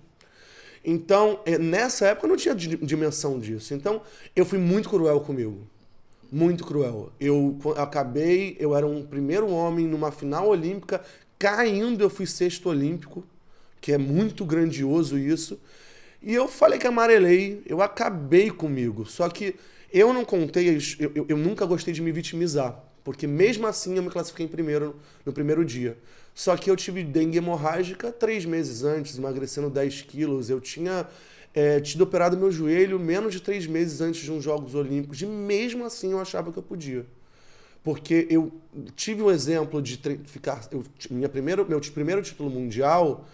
Então, nessa época eu não tinha dimensão disso. Então, eu fui muito cruel comigo. Muito cruel. Eu era um primeiro homem numa final olímpica, caindo, eu fui sexto olímpico, que é muito grandioso isso. E eu falei que amarelei, eu acabei comigo. Só que eu não contei, eu nunca gostei de me vitimizar, porque mesmo assim eu me classifiquei em primeiro no primeiro dia. Só que eu tive dengue hemorrágica 3 meses antes, emagrecendo 10 quilos. Eu tinha tido operado meu joelho menos de 3 meses antes de uns Jogos Olímpicos. E mesmo assim eu achava que eu podia. Porque eu tive o exemplo de ficar... meu primeiro título mundial,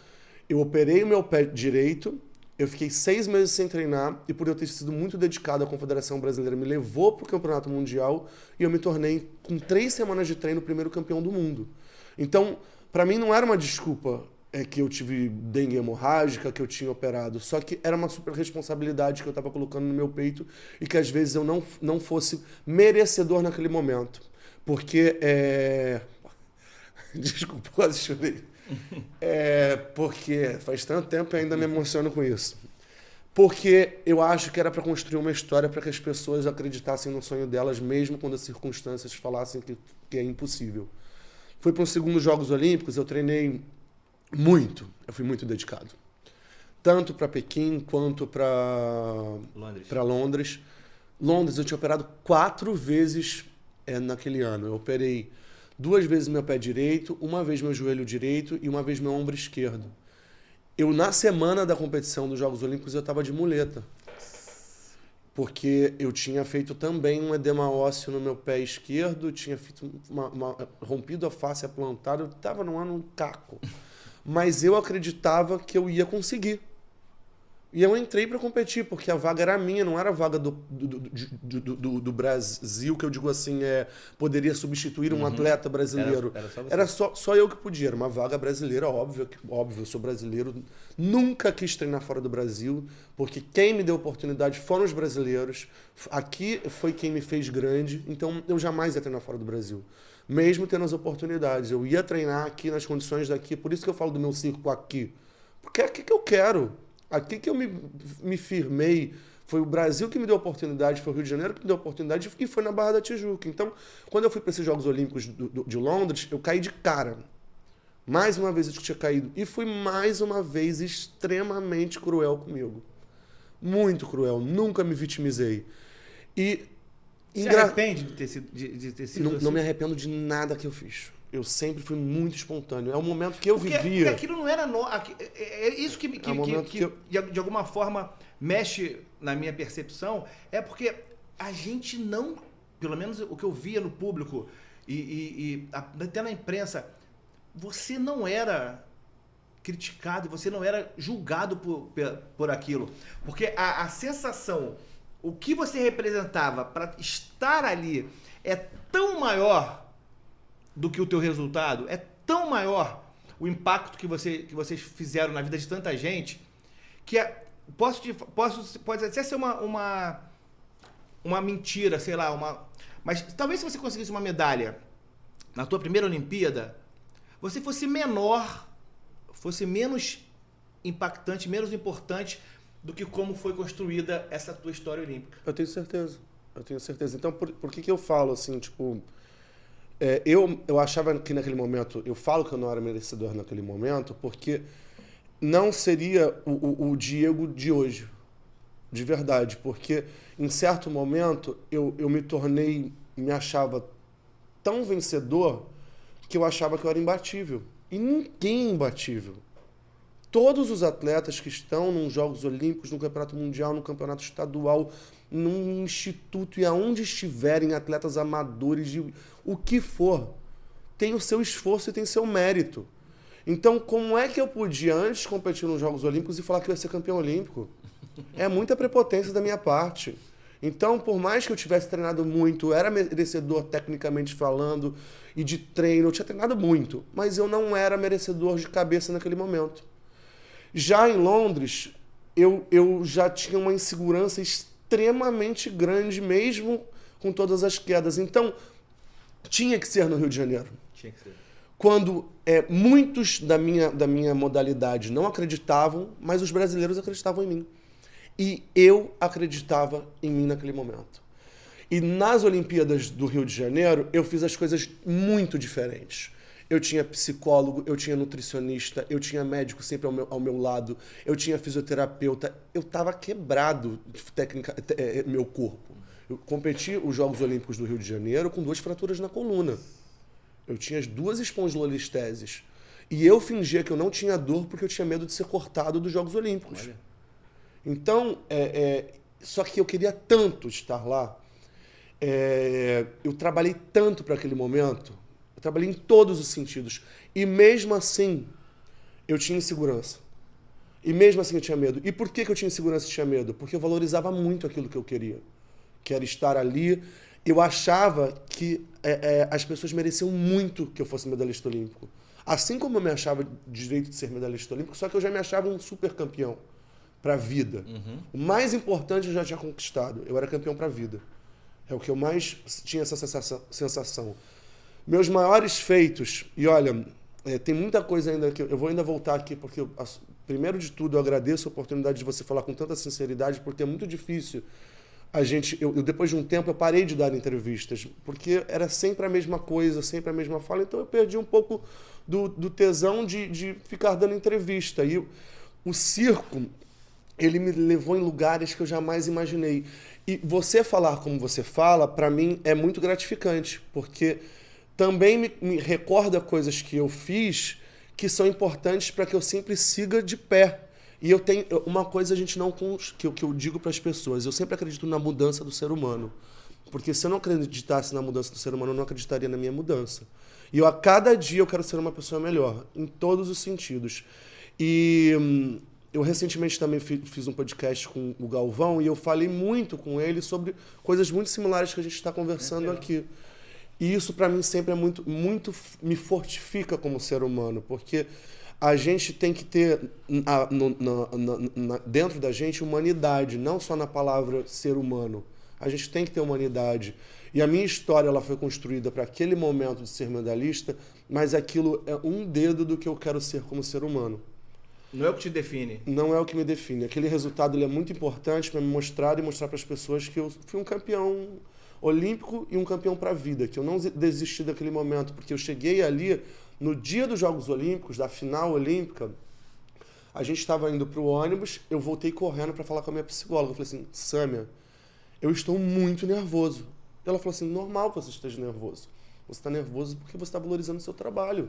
eu operei o meu pé direito, eu fiquei 6 meses sem treinar, e por eu ter sido muito dedicado, a Confederação Brasileira me levou para o Campeonato Mundial, e eu me tornei, com 3 semanas de treino, o primeiro campeão do mundo. Então, para mim não era uma desculpa que eu tive dengue hemorrágica, que eu tinha operado, só que era uma super responsabilidade que eu estava colocando no meu peito, e que às vezes eu não fosse merecedor naquele momento. Porque, desculpa, quase chorei. Porque faz tanto tempo e ainda me emociono com isso. Porque eu acho que era para construir uma história para que as pessoas acreditassem no sonho delas, mesmo quando as circunstâncias falassem que é impossível. Fui para os segundos Jogos Olímpicos, eu treinei muito, eu fui muito dedicado. Tanto para Pequim quanto para Londres. Londres eu tinha operado 4 vezes naquele ano. Eu operei 2 vezes meu pé direito, 1 vez meu joelho direito e 1 vez meu ombro esquerdo. Na semana da competição dos Jogos Olímpicos, eu estava de muleta. Porque eu tinha feito também um edema ósseo no meu pé esquerdo, tinha feito rompido a face plantar, eu estava num caco. Mas eu acreditava que eu ia conseguir. E eu entrei para competir, porque a vaga era minha, não era a vaga do Brasil, que eu digo assim, poderia substituir um atleta brasileiro. Era só eu que podia, era uma vaga brasileira, óbvio, eu sou brasileiro, nunca quis treinar fora do Brasil, porque quem me deu oportunidade foram os brasileiros, aqui foi quem me fez grande, então eu jamais ia treinar fora do Brasil. Mesmo tendo as oportunidades, eu ia treinar aqui nas condições daqui, por isso que eu falo do meu circo aqui, porque é aqui que eu quero. Aqui que eu me firmei, foi o Brasil que me deu a oportunidade, foi o Rio de Janeiro que me deu a oportunidade e foi na Barra da Tijuca. Então, quando eu fui para esses Jogos Olímpicos de Londres, eu caí de cara. Mais uma vez eu tinha caído. E fui mais uma vez extremamente cruel comigo. Muito cruel. Nunca me vitimizei. Você arrepende de ter sido assim? Não me arrependo de nada que eu fiz. Eu sempre fui muito espontâneo. É o momento que eu vivia. Porque aquilo não era... É isso que de alguma forma mexe na minha percepção. É porque a gente não... Pelo menos o que eu via no público e até na imprensa, você não era criticado, você não era julgado por aquilo. Porque a sensação, o que você representava para estar ali é tão maior do que o teu resultado, é tão maior o impacto que vocês fizeram na vida de tanta gente, que pode até ser uma mentira, sei lá, mas talvez se você conseguisse uma medalha na tua primeira Olimpíada, você fosse menor, fosse menos impactante, menos importante do que como foi construída essa tua história olímpica. Eu tenho certeza. Então, por que eu falo assim, tipo... Eu achava que naquele momento, eu falo que eu não era merecedor naquele momento, porque não seria o Diego de hoje, de verdade, porque em certo momento eu me achava tão vencedor que eu achava que eu era imbatível. E ninguém é imbatível. Todos os atletas que estão nos Jogos Olímpicos, no Campeonato Mundial, no Campeonato Estadual, num instituto e aonde estiverem, atletas amadores, o que for, tem o seu esforço e tem seu mérito. Então, como é que eu podia, antes de competir nos Jogos Olímpicos, e falar que eu ia ser campeão olímpico? É muita prepotência da minha parte. Então, por mais que eu tivesse treinado muito, era merecedor tecnicamente falando, e de treino, eu tinha treinado muito, mas eu não era merecedor de cabeça naquele momento. Já em Londres, eu já tinha uma insegurança extremamente grande, mesmo com todas as quedas. Então, tinha que ser no Rio de Janeiro. Tinha que ser. Quando muitos da minha modalidade não acreditavam, mas os brasileiros acreditavam em mim. E eu acreditava em mim naquele momento. E nas Olimpíadas do Rio de Janeiro, eu fiz as coisas muito diferentes. Eu tinha psicólogo, eu tinha nutricionista, eu tinha médico sempre ao meu lado, eu tinha fisioterapeuta. Eu estava quebrado de meu corpo. Eu competi os Jogos Olímpicos do Rio de Janeiro com 2 fraturas na coluna. Eu tinha as 2 espondilolisteses. E eu fingia que eu não tinha dor porque eu tinha medo de ser cortado dos Jogos Olímpicos. Olha. Então, só que eu queria tanto estar lá. Eu trabalhei tanto para aquele momento. Eu trabalhei em todos os sentidos. E mesmo assim, eu tinha insegurança. E mesmo assim eu tinha medo. E por que eu tinha insegurança e tinha medo? Porque eu valorizava muito aquilo que eu queria. Que era estar ali. Eu achava que as pessoas mereciam muito que eu fosse medalhista olímpico. Assim como eu me achava de direito de ser medalhista olímpico, só que eu já me achava um super campeão para a vida. Uhum. O mais importante eu já tinha conquistado. Eu era campeão para a vida. É o que eu mais tinha essa sensação. Meus maiores feitos, e olha, tem muita coisa ainda que eu vou ainda voltar aqui, porque primeiro de tudo eu agradeço a oportunidade de você falar com tanta sinceridade, porque é muito difícil eu depois de um tempo eu parei de dar entrevistas, porque era sempre a mesma coisa, sempre a mesma fala, então eu perdi um pouco do tesão de ficar dando entrevista. E o circo, ele me levou em lugares que eu jamais imaginei. E você falar como você fala, para mim, é muito gratificante, porque também me recorda coisas que eu fiz que são importantes para que eu sempre siga de pé. E eu tenho uma coisa que eu digo para as pessoas, eu sempre acredito na mudança do ser humano. Porque se eu não acreditasse na mudança do ser humano, eu não acreditaria na minha mudança. E a cada dia eu quero ser uma pessoa melhor, em todos os sentidos. E eu recentemente também fiz um podcast com o Galvão e eu falei muito com ele sobre coisas muito similares que a gente está conversando aqui. E isso para mim sempre é muito me fortifica como ser humano, porque a gente tem que ter dentro da gente humanidade, não só na palavra ser humano. A gente tem que ter humanidade. E a minha história ela foi construída para aquele momento de ser medalhista, mas aquilo é um dedo do que eu quero ser como ser humano. Não é o que te define? Não é o que me define. Aquele resultado ele é muito importante para me mostrar e mostrar para as pessoas que eu fui um campeão olímpico e um campeão para a vida, que eu não desisti daquele momento, porque eu cheguei ali no dia dos Jogos Olímpicos, da final olímpica, a gente estava indo para o ônibus, eu voltei correndo para falar com a minha psicóloga. Eu falei assim, Sâmia, eu estou muito nervoso. Ela falou assim, normal que você esteja nervoso. Você está nervoso porque você está valorizando o seu trabalho.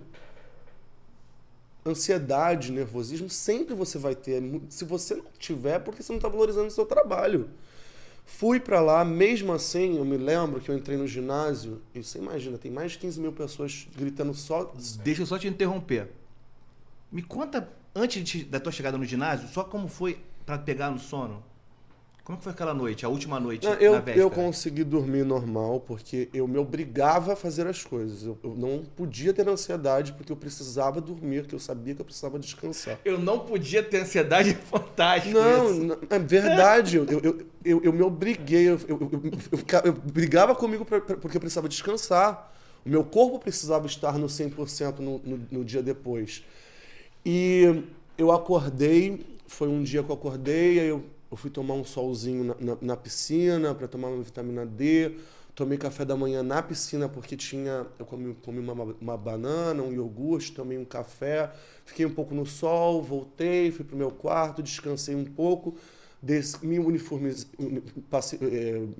Ansiedade, nervosismo, sempre você vai ter. Se você não tiver, é porque você não está valorizando o seu trabalho. Fui para lá, mesmo assim, eu me lembro que eu entrei no ginásio, e você imagina, tem mais de 15 mil pessoas gritando só... Deixa eu só te interromper. Me conta, antes da tua chegada no ginásio, só como foi para pegar no sono? Como que foi aquela noite, a última noite na véspera? Eu consegui dormir normal, porque eu me obrigava a fazer as coisas. Eu não podia ter ansiedade, porque eu precisava dormir, porque eu sabia que eu precisava descansar. Eu não podia ter ansiedade, é fantástico não, é verdade. Eu me obriguei, eu brigava comigo porque eu precisava descansar. O meu corpo precisava estar no 100% no dia depois. E eu acordei, foi um dia que eu acordei, aí eu fui tomar um solzinho na piscina para tomar uma vitamina D. Tomei café da manhã na piscina porque eu comi uma banana, um iogurte, tomei um café. Fiquei um pouco no sol, voltei, fui pro meu quarto, descansei um pouco. Me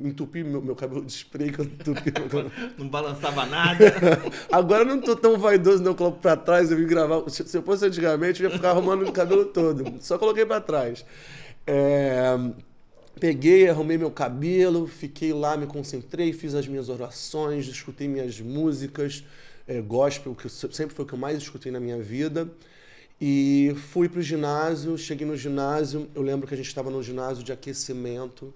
entupi meu cabelo de spray que eu entupi. Não balançava nada. Agora eu não tô tão vaidoso, não coloco pra trás, eu vim gravar. Se eu fosse antigamente, eu ia ficar arrumando o cabelo todo. Só coloquei pra trás. Peguei, arrumei meu cabelo, fiquei lá, me concentrei, fiz as minhas orações, escutei minhas músicas, gospel, que sempre foi o que eu mais escutei na minha vida. E fui pro ginásio, cheguei no ginásio, eu lembro que a gente estava no ginásio de aquecimento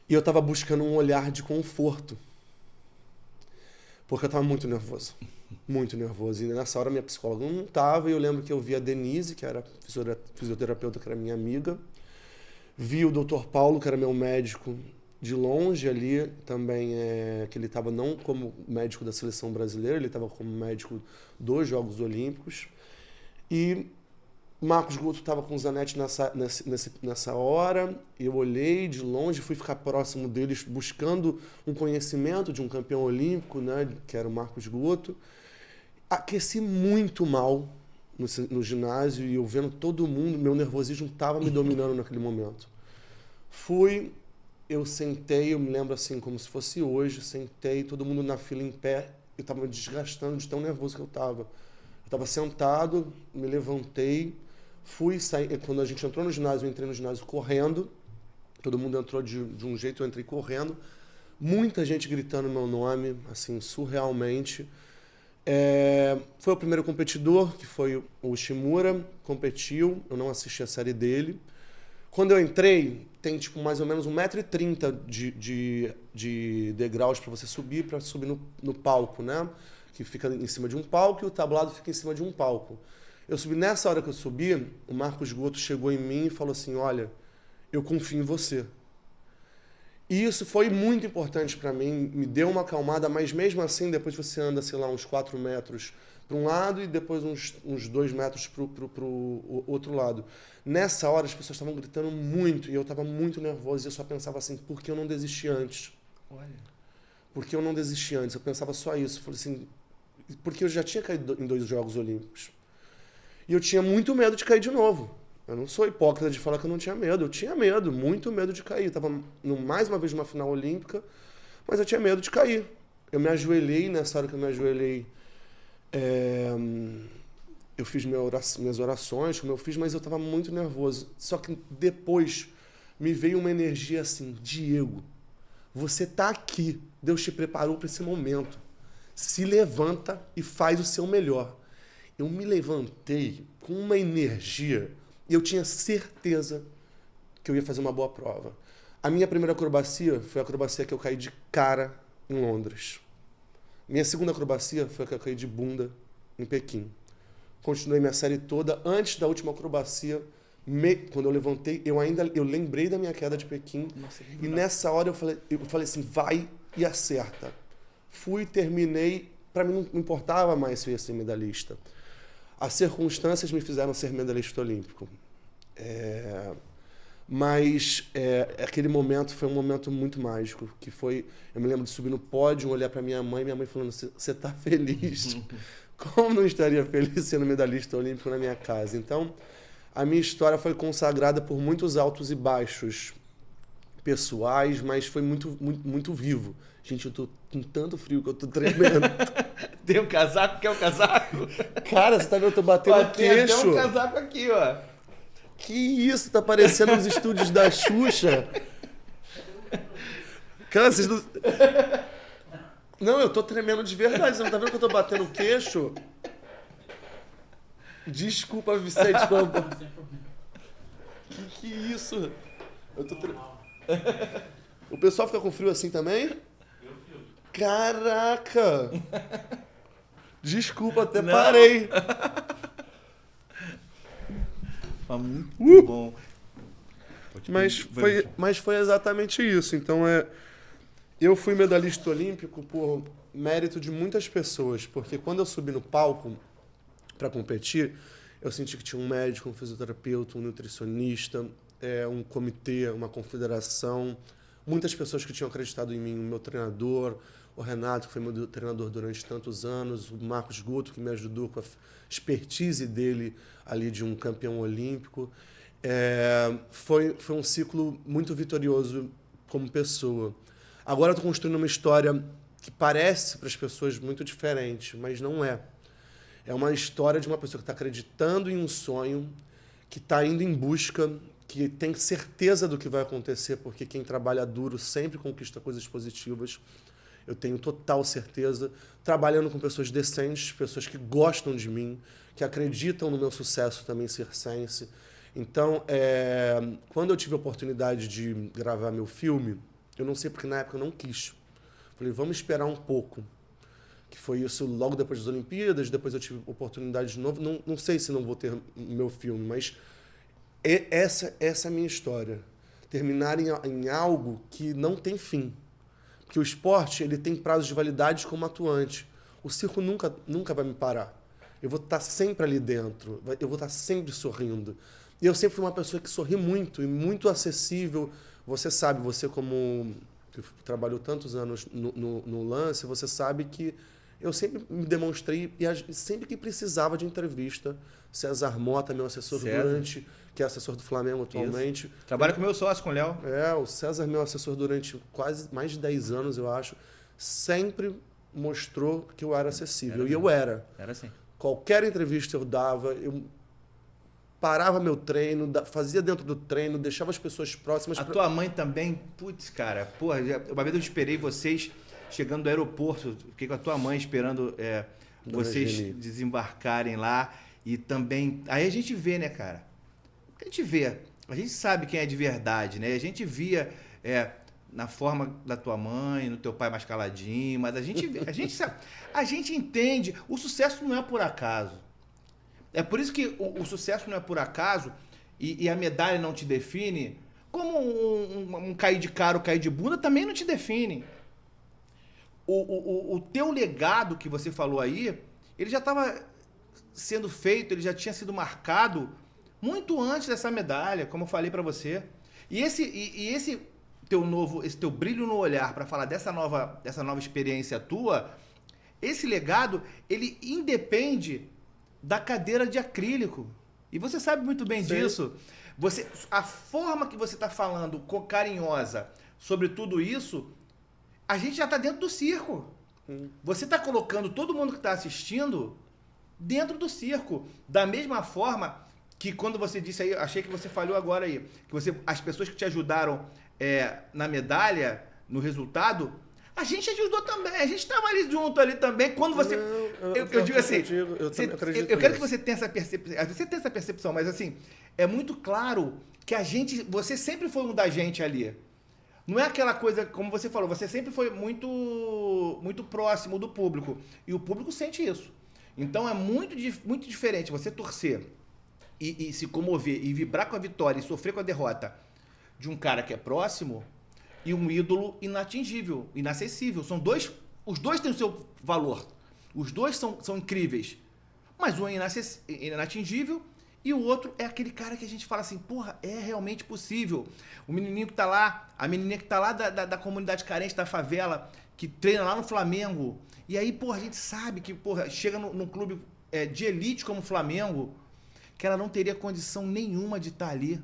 e eu estava buscando um olhar de conforto, porque eu estava muito nervoso. Muito nervoso. E nessa hora minha psicóloga não estava, e eu lembro que eu vi a Denise, que era fisioterapeuta, que era minha amiga. Vi o Dr. Paulo, que era meu médico de longe ali, também que ele estava não como médico da seleção brasileira, ele estava como médico dos Jogos Olímpicos. E Marcos Guto estava com o Zanetti nessa hora, eu olhei de longe, fui ficar próximo deles, buscando um conhecimento de um campeão olímpico, né, que era o Marcos Guto. Aqueci muito mal no ginásio e eu vendo todo mundo, meu nervosismo estava me dominando naquele momento. Eu sentei, eu me lembro assim como se fosse hoje, sentei, todo mundo na fila em pé, eu estava me desgastando de tão nervoso que eu estava. Eu estava sentado, me levantei, fui sair, quando a gente entrou no ginásio, eu entrei no ginásio correndo, todo mundo entrou de um jeito, eu entrei correndo, muita gente gritando meu nome, assim, surrealmente. Foi o primeiro competidor, que foi o Shimura, competiu, eu não assisti a série dele. Quando eu entrei, tem tipo mais ou menos 1,30 m de degraus para você subir no palco, né? Que fica em cima de um palco e o tablado fica em cima de um palco. Eu subi, nessa hora que eu subi, o Marcos Guto chegou em mim e falou assim, olha, eu confio em você. E isso foi muito importante para mim, me deu uma acalmada, mas mesmo assim, depois você anda, sei lá, uns 4 metros para um lado e depois uns 2 metros pro outro lado. Nessa hora, as pessoas estavam gritando muito e eu estava muito nervoso e eu só pensava assim, por que eu não desisti antes? Olha. Por que eu não desisti antes? Eu pensava só isso. Eu falei assim, porque eu já tinha caído em 2 Jogos Olímpicos. E eu tinha muito medo de cair de novo. Eu não sou hipócrita de falar que eu não tinha medo. Eu tinha medo, muito medo de cair. Eu estava mais uma vez numa final olímpica, mas eu tinha medo de cair. Eu me ajoelhei, nessa hora que eu me ajoelhei, eu fiz minhas orações, como eu fiz, mas eu estava muito nervoso. Só que depois me veio uma energia assim, Diego, você está aqui. Deus te preparou para esse momento. Se levanta e faz o seu melhor. Eu me levantei com uma energia e eu tinha certeza que eu ia fazer uma boa prova. A minha primeira acrobacia foi a acrobacia que eu caí de cara em Londres. Minha segunda acrobacia foi a que eu caí de bunda em Pequim. Continuei minha série toda. Antes da última acrobacia, quando eu levantei, eu lembrei da minha queda de Pequim. Nossa, e nessa hora eu falei assim, vai e acerta. Fui, terminei. Para mim não importava mais se eu ia ser medalhista. As circunstâncias me fizeram ser medalhista olímpico. Mas aquele momento foi um momento muito mágico, que foi, eu me lembro de subir no pódio, olhar para minha mãe falando, você está feliz? Como não estaria feliz sendo medalhista olímpico na minha casa? Então, a minha história foi consagrada por muitos altos e baixos pessoais, mas foi muito, muito, muito vivo. Gente, eu tô com tanto frio que eu tô tremendo. Tem um casaco? Quer um casaco? Cara, você tá vendo? Eu tô batendo o queixo. Tem um casaco aqui, ó. Que isso? Tá parecendo os estúdios da Xuxa. Cara, vocês não... Não, eu tô tremendo de verdade. Você não tá vendo que eu tô batendo o queixo? Desculpa, Vicente. Que isso? Eu tô O pessoal fica com frio assim também? Caraca! Desculpa, até parei. Muito bom. Mas foi exatamente isso. Então, eu fui medalhista olímpico por mérito de muitas pessoas. Porque quando eu subi no palco para competir, eu senti que tinha um médico, um fisioterapeuta, um nutricionista, um comitê, uma confederação, muitas pessoas que tinham acreditado em mim, o meu treinador, o Renato, que foi meu treinador durante tantos anos, o Marcos Guto, que me ajudou com a expertise dele ali de um campeão olímpico. Foi um ciclo muito vitorioso como pessoa. Agora eu estou construindo uma história que parece para as pessoas muito diferente, mas não é. É uma história de uma pessoa que está acreditando em um sonho, que está indo em busca, que tem certeza do que vai acontecer, porque quem trabalha duro sempre conquista coisas positivas. Eu tenho total certeza, trabalhando com pessoas decentes, pessoas que gostam de mim, que acreditam no meu sucesso também circense. Então, quando eu tive a oportunidade de gravar meu filme, eu não sei porque na época eu não quis. Falei, vamos esperar um pouco. Que foi isso logo depois das Olimpíadas, depois eu tive oportunidade de novo. Não sei se não vou ter meu filme, mas essa é a minha história. Terminar em algo que não tem fim. Porque o esporte ele tem prazos de validade como atuante. O circo nunca vai me parar. Eu vou estar sempre ali dentro. Eu vou estar sempre sorrindo. E eu sempre fui uma pessoa que sorri muito e muito acessível. Você sabe, você como que trabalhou tantos anos no lance, você sabe que eu sempre me demonstrei, e sempre que precisava de entrevista, César Mota, meu assessor durante, que é assessor do Flamengo atualmente. Isso. Trabalha com meu sócio, com o Léo. O César, meu assessor durante quase mais de 10 anos, eu acho, sempre mostrou que eu era acessível. E eu era. Era assim. Qualquer entrevista eu dava, eu parava meu treino, fazia dentro do treino, deixava as pessoas próximas. Tua mãe também, putz, cara, porra, uma vez eu esperei vocês chegando do aeroporto, fiquei com a tua mãe esperando vocês desembarcarem lá e também... Aí a gente vê, né, cara? A gente vê, a gente sabe quem é de verdade, né? A gente via na forma da tua mãe, no teu pai mais caladinho, mas a gente entende, o sucesso não é por acaso. É por isso que o sucesso não é por acaso e a medalha não te define, como um cair de cara ou cair de bunda também não te define. O teu legado que você falou aí, ele já estava sendo feito, ele já tinha sido marcado muito antes dessa medalha, como eu falei para você. E esse teu brilho no olhar para falar dessa nova experiência tua, esse legado, ele independe da cadeira de acrílico. E você sabe muito bem disso. A forma que você está falando carinhosa sobre tudo isso, a gente já está dentro do circo. Você está colocando todo mundo que está assistindo dentro do circo. Da mesma forma que quando você disse aí, achei que você falhou agora aí, que as pessoas que te ajudaram na medalha, no resultado, a gente ajudou também. A gente estava ali junto ali também. Quando você... Eu digo assim, eu quero que você tenha essa percepção. Você tem essa percepção, mas assim, é muito claro que você sempre foi um da gente ali. Não é aquela coisa, como você falou, você sempre foi muito, muito próximo do público. E o público sente isso. Então é muito, muito diferente você torcer e se comover e vibrar com a vitória e sofrer com a derrota de um cara que é próximo e um ídolo inatingível, inacessível. Os dois têm o seu valor. Os dois são incríveis. Mas um é inatingível e o outro é aquele cara que a gente fala assim, porra, é realmente possível. O menininho que tá lá, a menininha que tá lá da comunidade carente, da favela, que treina lá no Flamengo. E aí, porra, a gente sabe que, porra, chega num clube de elite como o Flamengo, que ela não teria condição nenhuma de estar ali.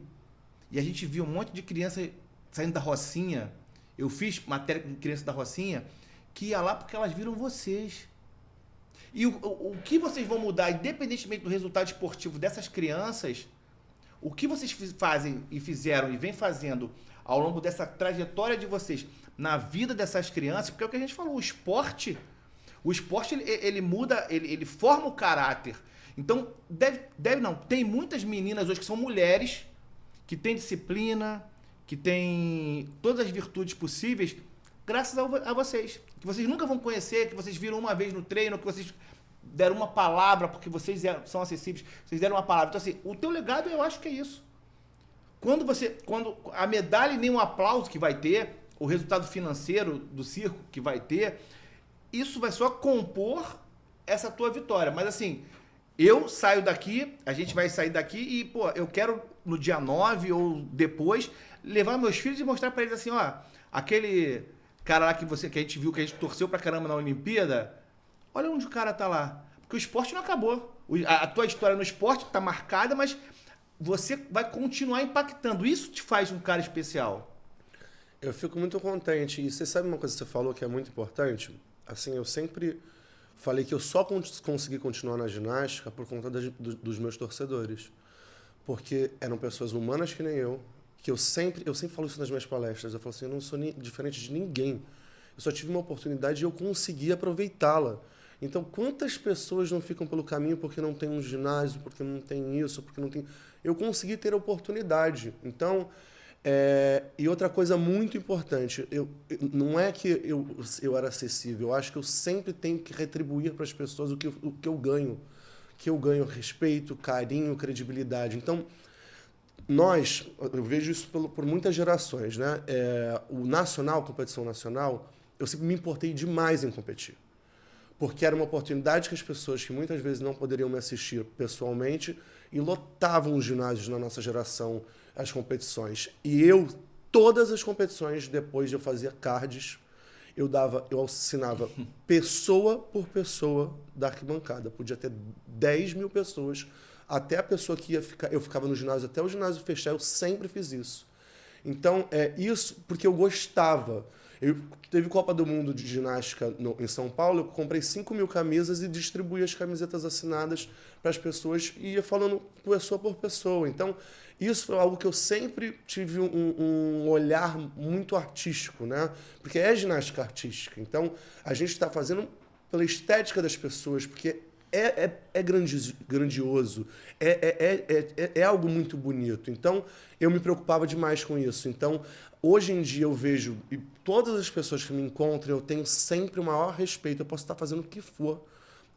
E a gente viu um monte de criança saindo da Rocinha. Eu fiz matéria com criança da Rocinha, que ia lá porque elas viram vocês. E o que vocês vão mudar, independentemente do resultado esportivo dessas crianças, o que vocês fazem e fizeram e vem fazendo ao longo dessa trajetória de vocês na vida dessas crianças, porque é o que a gente falou, o esporte ele muda, ele forma o caráter. Então, tem muitas meninas hoje que são mulheres, que têm disciplina, que têm todas as virtudes possíveis, graças a vocês. Que vocês nunca vão conhecer, que vocês viram uma vez no treino, que vocês deram uma palavra, porque vocês são acessíveis, vocês deram uma palavra. Então, assim, o teu legado eu acho que é isso. Quando a medalha e nem um aplauso que vai ter, o resultado financeiro do circo que vai ter, isso vai só compor essa tua vitória. Mas assim, eu saio daqui, a gente vai sair daqui e, pô, eu quero no dia 9 ou depois levar meus filhos e mostrar pra eles assim, ó, aquele cara lá que a gente viu, que a gente torceu pra caramba na Olimpíada, olha onde o cara tá lá. Porque o esporte não acabou. A tua história no esporte tá marcada, mas você vai continuar impactando. Isso te faz um cara especial. Eu fico muito contente. E você sabe uma coisa que você falou que é muito importante? Assim, eu sempre falei que eu só consegui continuar na ginástica por conta dos meus torcedores. Porque eram pessoas humanas que nem eu, que eu sempre falo isso nas minhas palestras. Eu falo assim, eu não sou diferente de ninguém. Eu só tive uma oportunidade e eu consegui aproveitá-la. Então, quantas pessoas não ficam pelo caminho porque não tem um ginásio, porque não tem isso, porque não tem... Eu consegui ter a oportunidade. Então, e outra coisa muito importante, não é que eu era acessível, eu acho que eu sempre tenho que retribuir para as pessoas o que eu ganho. Que eu ganho respeito, carinho, credibilidade. Então, eu vejo isso por muitas gerações, né? O nacional, competição nacional, eu sempre me importei demais em competir. Porque era uma oportunidade que as pessoas que muitas vezes não poderiam me assistir pessoalmente e lotavam os ginásios na nossa geração, as competições. E todas as competições, depois de eu fazer cards, eu assinava pessoa por pessoa da arquibancada. Podia ter 10 mil pessoas, até a pessoa que ia ficar... Eu ficava no ginásio até o ginásio fechar, eu sempre fiz isso. Então, isso porque eu gostava. Teve Copa do Mundo de ginástica em São Paulo, eu comprei 5 mil camisas e distribuí as camisetas assinadas para as pessoas e ia falando pessoa por pessoa. Então, isso foi algo que eu sempre tive um olhar muito artístico, né? Porque é ginástica artística. Então, a gente está fazendo pela estética das pessoas, porque é grandioso, é algo muito bonito. Então, eu me preocupava demais com isso. Então, hoje em dia eu vejo, e todas as pessoas que me encontram, eu tenho sempre o maior respeito. Eu posso estar fazendo o que for.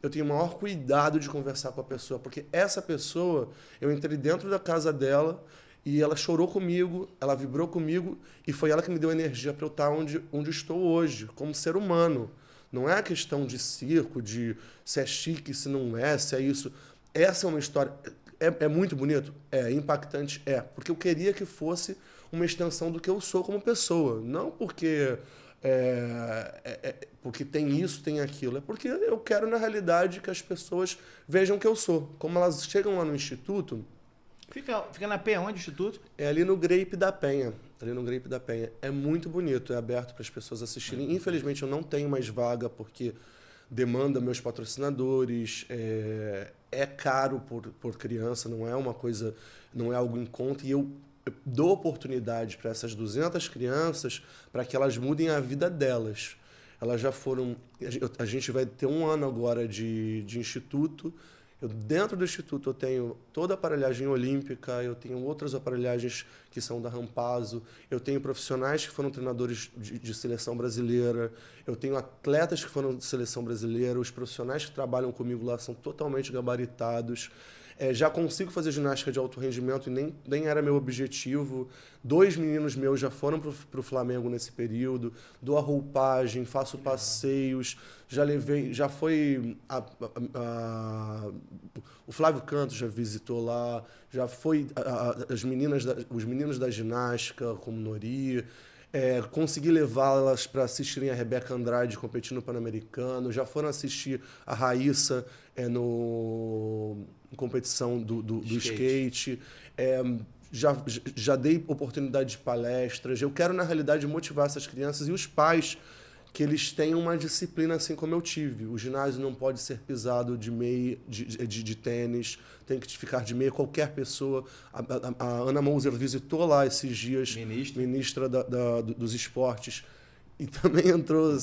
Eu tenho o maior cuidado de conversar com a pessoa, porque essa pessoa, eu entrei dentro da casa dela e ela chorou comigo, ela vibrou comigo e foi ela que me deu energia para eu estar onde estou hoje, como ser humano. Não é a questão de circo, de se é chique, se não é, se é isso. Essa é uma história... É muito bonito? É. Impactante? É. Porque eu queria que fosse uma extensão do que eu sou como pessoa. Não porque... porque tem isso, tem aquilo. É porque eu quero, na realidade, que as pessoas vejam que eu sou. Como elas chegam lá no Instituto... Fica na Penha, onde o Instituto? É ali no Grape da Penha. Ali no Grape da Penha. É muito bonito, é aberto para as pessoas assistirem. Infelizmente, eu não tenho mais vaga, porque demanda meus patrocinadores. É caro por criança, não é uma coisa, não é algo em conta. E eu dou oportunidade para essas 200 crianças para que elas mudem a vida delas. Elas já foram... A gente vai ter um ano agora de instituto. Dentro do Instituto eu tenho toda a aparelhagem olímpica, eu tenho outras aparelhagens que são da Rampazzo, eu tenho profissionais que foram treinadores de seleção brasileira, eu tenho atletas que foram de seleção brasileira, os profissionais que trabalham comigo lá são totalmente gabaritados. Já consigo fazer ginástica de alto rendimento e nem era meu objetivo. 2 meninos meus já foram para o Flamengo nesse período. Dou a roupagem, faço passeios. Já foi... o Flávio Cantos já visitou lá. Já foi os meninos da ginástica, como Nori. Consegui levá-las para assistirem a Rebeca Andrade competindo no Pan-Americano. Já foram assistir a Raíssa no competição do skate. Já dei oportunidade de palestras. Eu quero, na realidade, motivar essas crianças e os pais que eles tenham uma disciplina assim como eu tive. O ginásio não pode ser pisado de meia, de tênis, tem que ficar de meia qualquer pessoa. A Ana Moser visitou lá esses dias, ministra dos esportes, e também entrou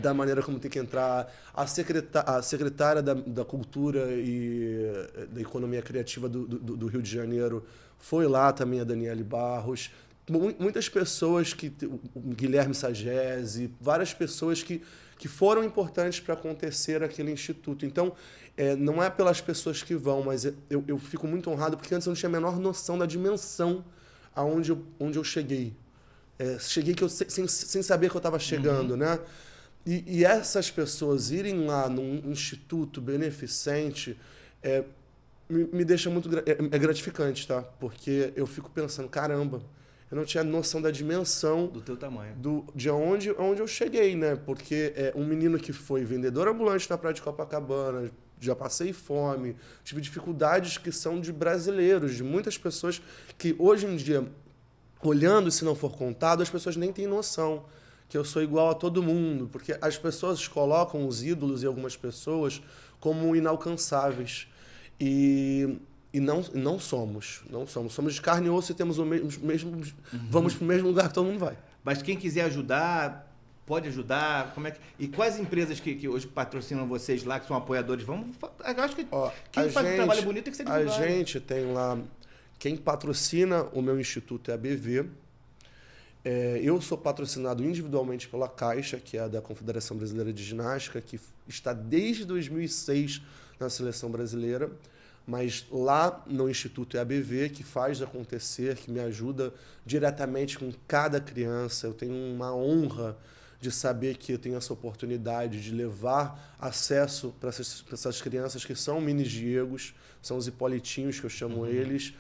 da maneira como tem que entrar. A secretária da Cultura e da Economia Criativa do Rio de Janeiro foi lá também, a Daniele Barros. Muitas pessoas, o Guilherme Sagese, várias pessoas que foram importantes para acontecer aquele instituto. Então, não é pelas pessoas que vão, mas eu fico muito honrado, porque antes eu não tinha a menor noção da dimensão aonde eu cheguei. Cheguei sem saber que eu estava chegando, né? E essas pessoas irem lá num instituto beneficente me deixa muito gratificante, tá? Porque eu fico pensando, caramba, eu não tinha noção da dimensão do teu tamanho, de onde eu cheguei, né? Porque um menino que foi vendedor ambulante na praia de Copacabana, já passei fome, tive dificuldades que são de brasileiros, de muitas pessoas que hoje em dia, olhando, se não for contado, as pessoas nem têm noção que eu sou igual a todo mundo, porque as pessoas colocam os ídolos e algumas pessoas como inalcançáveis. E não somos. Somos de carne e osso e temos o mesmo vamos para o mesmo lugar que todo mundo vai. Mas quem quiser ajudar, pode ajudar? E quais empresas que hoje patrocinam vocês lá, que são apoiadores? Eu acho que quem faz um trabalho bonito tem que ser divulgado. A gente tem lá... Quem patrocina o meu instituto é a BV. Eu sou patrocinado individualmente pela Caixa, que é a da Confederação Brasileira de Ginástica, que está desde 2006 na seleção brasileira. Mas lá no Instituto é a BV, que faz acontecer, que me ajuda diretamente com cada criança. Eu tenho uma honra de saber que eu tenho essa oportunidade de levar acesso para essas crianças que são mini-Diegos, são os Hipolitinhos, que eu chamo eles.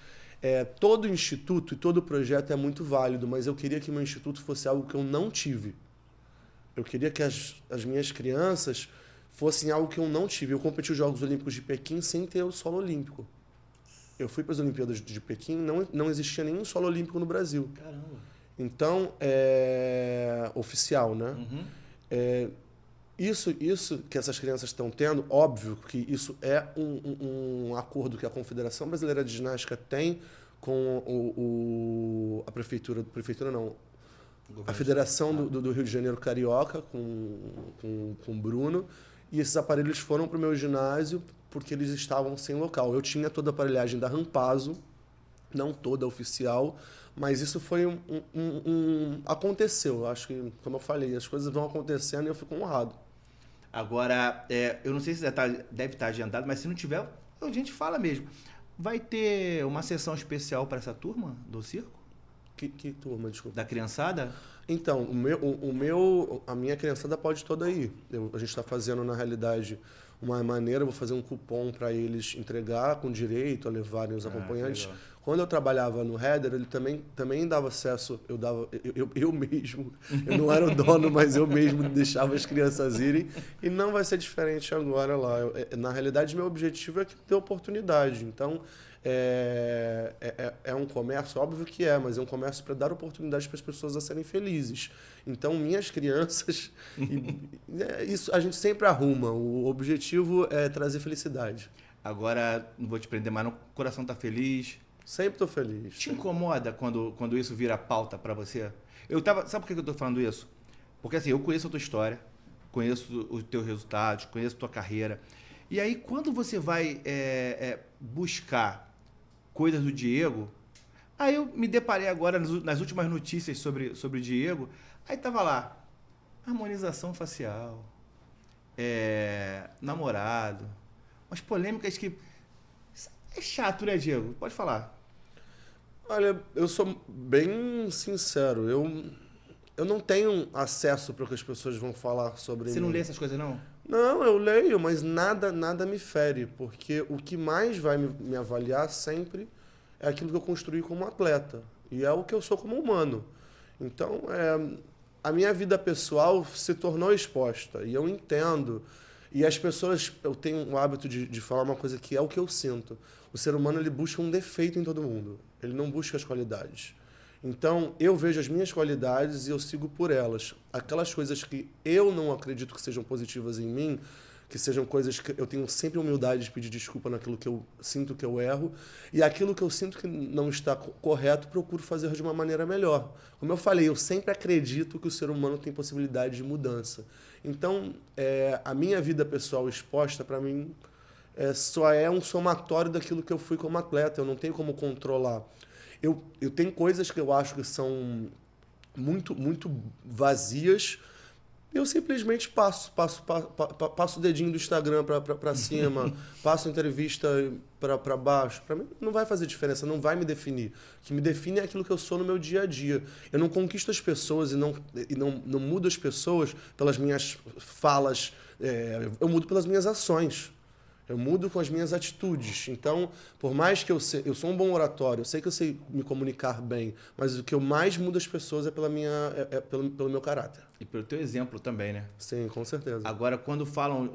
Todo instituto e todo projeto é muito válido, mas eu queria que meu instituto fosse algo que eu não tive. Eu queria que as minhas crianças fossem algo que eu não tive. Eu competi os Jogos Olímpicos de Pequim sem ter o solo olímpico. Eu fui para as Olimpíadas de Pequim, não existia nenhum solo olímpico no Brasil. Caramba. Então, oficial, né? Isso que essas crianças estão tendo, óbvio que isso é um acordo que a Confederação Brasileira de Ginástica tem com a prefeitura não, a Federação do Rio de Janeiro Carioca, com o Bruno, e esses aparelhos foram para o meu ginásio porque eles estavam sem local. Eu tinha toda a aparelhagem da Rampazzo, não toda oficial, mas isso foi aconteceu. Acho que, como eu falei, as coisas vão acontecendo e eu fico honrado. Agora, eu não sei se deve estar agendado, mas se não tiver, a gente fala mesmo. Vai ter uma sessão especial para essa turma do circo? Que turma, desculpa? Da criançada? Então, a minha criançada pode toda ir. A gente está fazendo, na realidade, uma maneira, eu vou fazer um cupom para eles entregar com direito a levarem os acompanhantes. Legal. Quando eu trabalhava no Header, ele também dava acesso, eu mesmo, eu não era o dono, mas eu mesmo deixava as crianças irem, e não vai ser diferente agora lá. Na realidade, meu objetivo é que dê oportunidade. Então, é um comércio, óbvio que mas é um comércio para dar oportunidade para as pessoas a serem felizes. Então, minhas crianças, isso a gente sempre arruma. O objetivo é trazer felicidade. Agora, não vou te prender mais, o coração tá feliz. Sempre estou feliz. Te incomoda quando isso vira pauta para você? Sabe por que eu tô falando isso? Porque assim, eu conheço a tua história, conheço os teus resultados, conheço a tua carreira. E aí, quando você vai buscar coisas do Diego, aí eu me deparei agora nas últimas notícias sobre o Diego, aí tava lá, harmonização facial, namorado, umas polêmicas que... É chato, né, Diego? Pode falar. Olha, eu sou bem sincero, eu não tenho acesso para o que as pessoas vão falar sobre mim. Você não lê essas coisas, não? Não, eu leio, mas nada me fere, porque o que mais vai me avaliar sempre é aquilo que eu construí como atleta, e é o que eu sou como humano. Então, a minha vida pessoal se tornou exposta, e eu entendo. E as pessoas, eu tenho o hábito de falar uma coisa que é o que eu sinto. O ser humano, ele busca um defeito em todo mundo, ele não busca as qualidades. Então, eu vejo as minhas qualidades e eu sigo por elas. Aquelas coisas que eu não acredito que sejam positivas em mim, que sejam coisas que eu tenho sempre humildade de pedir desculpa naquilo que eu sinto que eu erro, e aquilo que eu sinto que não está correto, procuro fazer de uma maneira melhor. Como eu falei, eu sempre acredito que o ser humano tem possibilidade de mudança. Então, a minha vida pessoal exposta, para mim, só é um somatório daquilo que eu fui como atleta, eu não tenho como controlar. Eu tenho coisas que eu acho que são muito, muito vazias. Eu simplesmente passo o dedinho do Instagram para cima, passo a entrevista para baixo. Para mim não vai fazer diferença, não vai me definir. O que me define é aquilo que eu sou no meu dia a dia. Eu não conquisto as pessoas e não mudo as pessoas pelas minhas falas, eu mudo pelas minhas ações. Eu mudo com as minhas atitudes. Então, por mais que eu sou um bom oratório, eu sei que eu sei me comunicar bem, mas o que eu mais mudo as pessoas é pelo meu caráter. E pelo teu exemplo também, né? Sim, com certeza. Agora, quando falam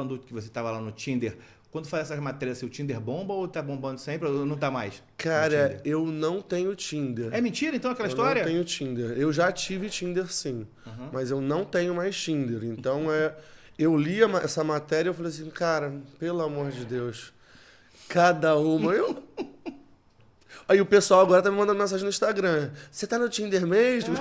do que você estava lá no Tinder, quando faz essas matérias, o Tinder bomba ou tá bombando sempre ou não tá mais? Cara, eu não tenho Tinder. É mentira, então, aquela história? Eu não tenho Tinder. Eu já tive Tinder, sim. Mas eu não tenho mais Tinder. Então, eu li essa matéria e eu falei assim, cara, pelo amor de Deus, cada uma... Aí o pessoal agora tá me mandando mensagem no Instagram. Você tá no Tinder mesmo?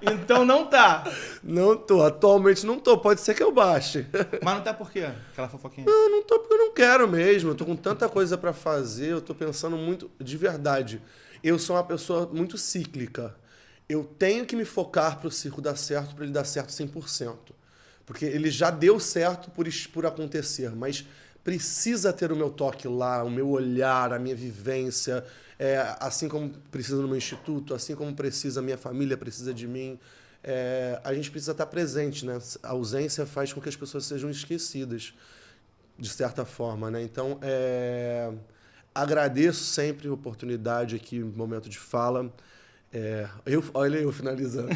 Então não tá. Não tô, atualmente não tô. Pode ser que eu baixe. Mas não tá por quê? Aquela fofoquinha. Não tô porque eu não quero mesmo. Eu tô com tanta coisa pra fazer, eu tô pensando muito... De verdade, eu sou uma pessoa muito cíclica. Eu tenho que me focar para o circo dar certo, para ele dar certo 100%. Porque ele já deu certo por acontecer, mas precisa ter o meu toque lá, o meu olhar, a minha vivência, assim como precisa no meu instituto, assim como precisa a minha família, precisa de mim. A gente precisa estar presente, né? A ausência faz com que as pessoas sejam esquecidas, de certa forma, né? Então, agradeço sempre a oportunidade aqui, momento de fala. Olha eu finalizando.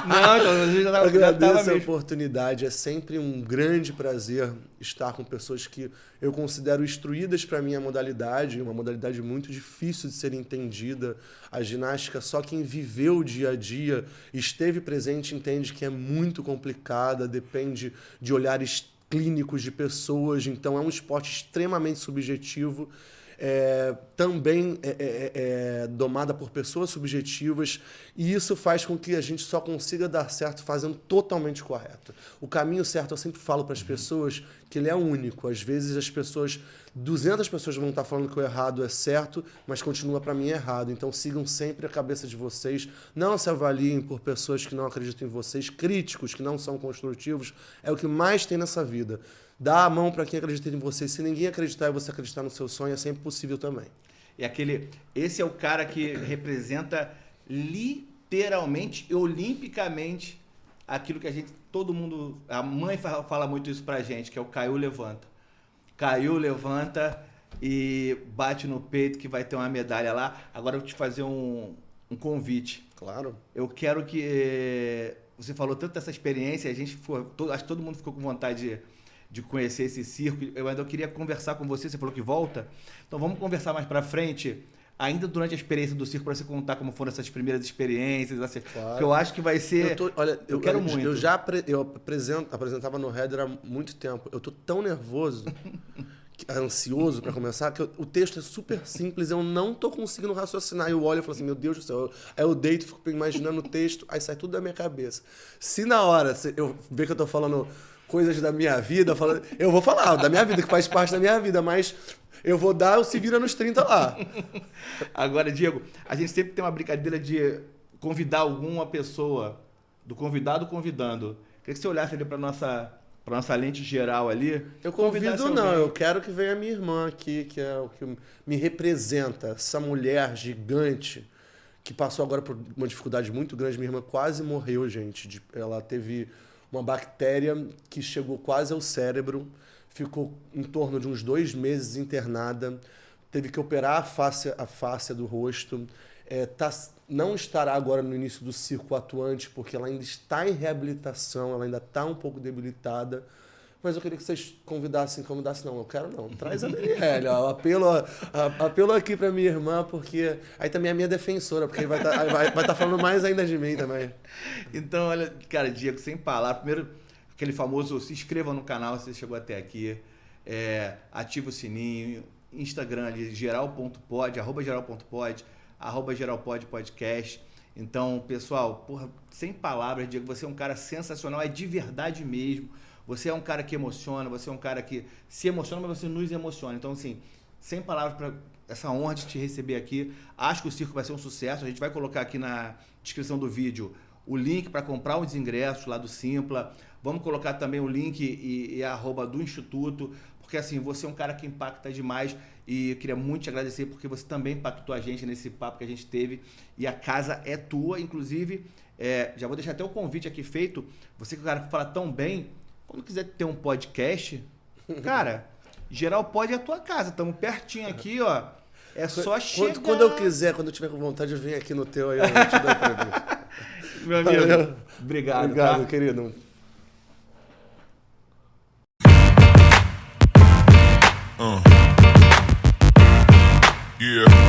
Não, então, já agradeço a oportunidade. É sempre um grande prazer estar com pessoas que eu considero instruídas para a minha modalidade, uma modalidade muito difícil de ser entendida. A ginástica, só quem viveu o dia a dia, esteve presente, entende que é muito complicada, depende de olhares clínicos de pessoas, então é um esporte extremamente subjetivo. Também domada por pessoas subjetivas, e isso faz com que a gente só consiga dar certo fazendo totalmente correto. O caminho certo, eu sempre falo para as pessoas que ele é único. Às vezes 200 pessoas vão estar falando que o errado é certo, mas continua para mim errado. Então sigam sempre a cabeça de vocês, não se avaliem por pessoas que não acreditam em vocês, críticos que não são construtivos, é o que mais tem nessa vida. Dá a mão para quem acredita em você. Se ninguém acreditar e você acreditar no seu sonho, é sempre possível também. Esse é o cara que representa literalmente e olimpicamente aquilo que todo mundo, a mãe fala muito isso pra gente, que é o caiu, levanta. Caiu, levanta e bate no peito que vai ter uma medalha lá. Agora eu vou te fazer um convite. Claro. Eu quero que... Você falou tanto dessa experiência, acho que todo mundo ficou com vontade de conhecer esse circo. Eu queria conversar com você falou que volta. Então vamos conversar mais pra frente, ainda durante a experiência do circo, para você contar como foram essas primeiras experiências. Assim, Claro. que eu acho que vai ser... Eu quero muito. Eu apresentava no Header há muito tempo. Eu tô tão nervoso, ansioso para começar, que o texto é super simples, eu não tô conseguindo raciocinar. Eu olho e falo assim, meu Deus do céu. Aí eu deito e fico imaginando o texto, aí sai tudo da minha cabeça. Se na hora eu ver que eu tô falando coisas da minha vida, eu vou falar da minha vida, que faz parte da minha vida, mas eu vou dar o Se Vira nos 30 lá. Agora, Diego, a gente sempre tem uma brincadeira de convidar alguma pessoa, do convidado convidando. Queria que você olhasse ali para nossa lente geral ali. Eu convido não, eu quero que venha a minha irmã aqui, que é o que me representa, essa mulher gigante que passou agora por uma dificuldade muito grande. Minha irmã quase morreu, gente. Ela teve uma bactéria que chegou quase ao cérebro, ficou em torno de uns 2 meses internada, teve que operar a face do rosto, não estará agora no início do circo atuante, porque ela ainda está em reabilitação, ela ainda está um pouco debilitada, mas eu queria que vocês convidassem não, eu quero não, traz a Daniela, apelo aqui para minha irmã, porque aí também é a minha defensora, porque vai tá falando mais ainda de mim também. Então, olha, cara, Diego, sem palavras, primeiro, aquele famoso se inscreva no canal se você chegou até aqui, ativa o sininho, Instagram ali, geral.pod, @geral.pod, @geralpodpodcast. Então, pessoal, porra, sem palavras, Diego, você é um cara sensacional, é de verdade mesmo. Você é um cara que emociona, você é um cara que se emociona, mas você nos emociona. Então, assim, sem palavras para essa honra de te receber aqui. Acho que o circo vai ser um sucesso. A gente vai colocar aqui na descrição do vídeo o link para comprar os ingressos lá do Simpla. Vamos colocar também o link e a arroba do Instituto, porque assim, você é um cara que impacta demais e eu queria muito te agradecer porque você também impactou a gente nesse papo que a gente teve e a casa é tua, inclusive, já vou deixar até o convite aqui feito, você que é o cara que fala tão bem, quando quiser ter um podcast, cara, Geral Pod é a tua casa, estamos pertinho aqui, ó, é só chegar. Quando eu quiser, quando eu tiver com vontade, eu venho aqui no teu aí, eu te dou entrevista. Meu amigo, Valeu. Obrigado, tá? Querido. Yeah.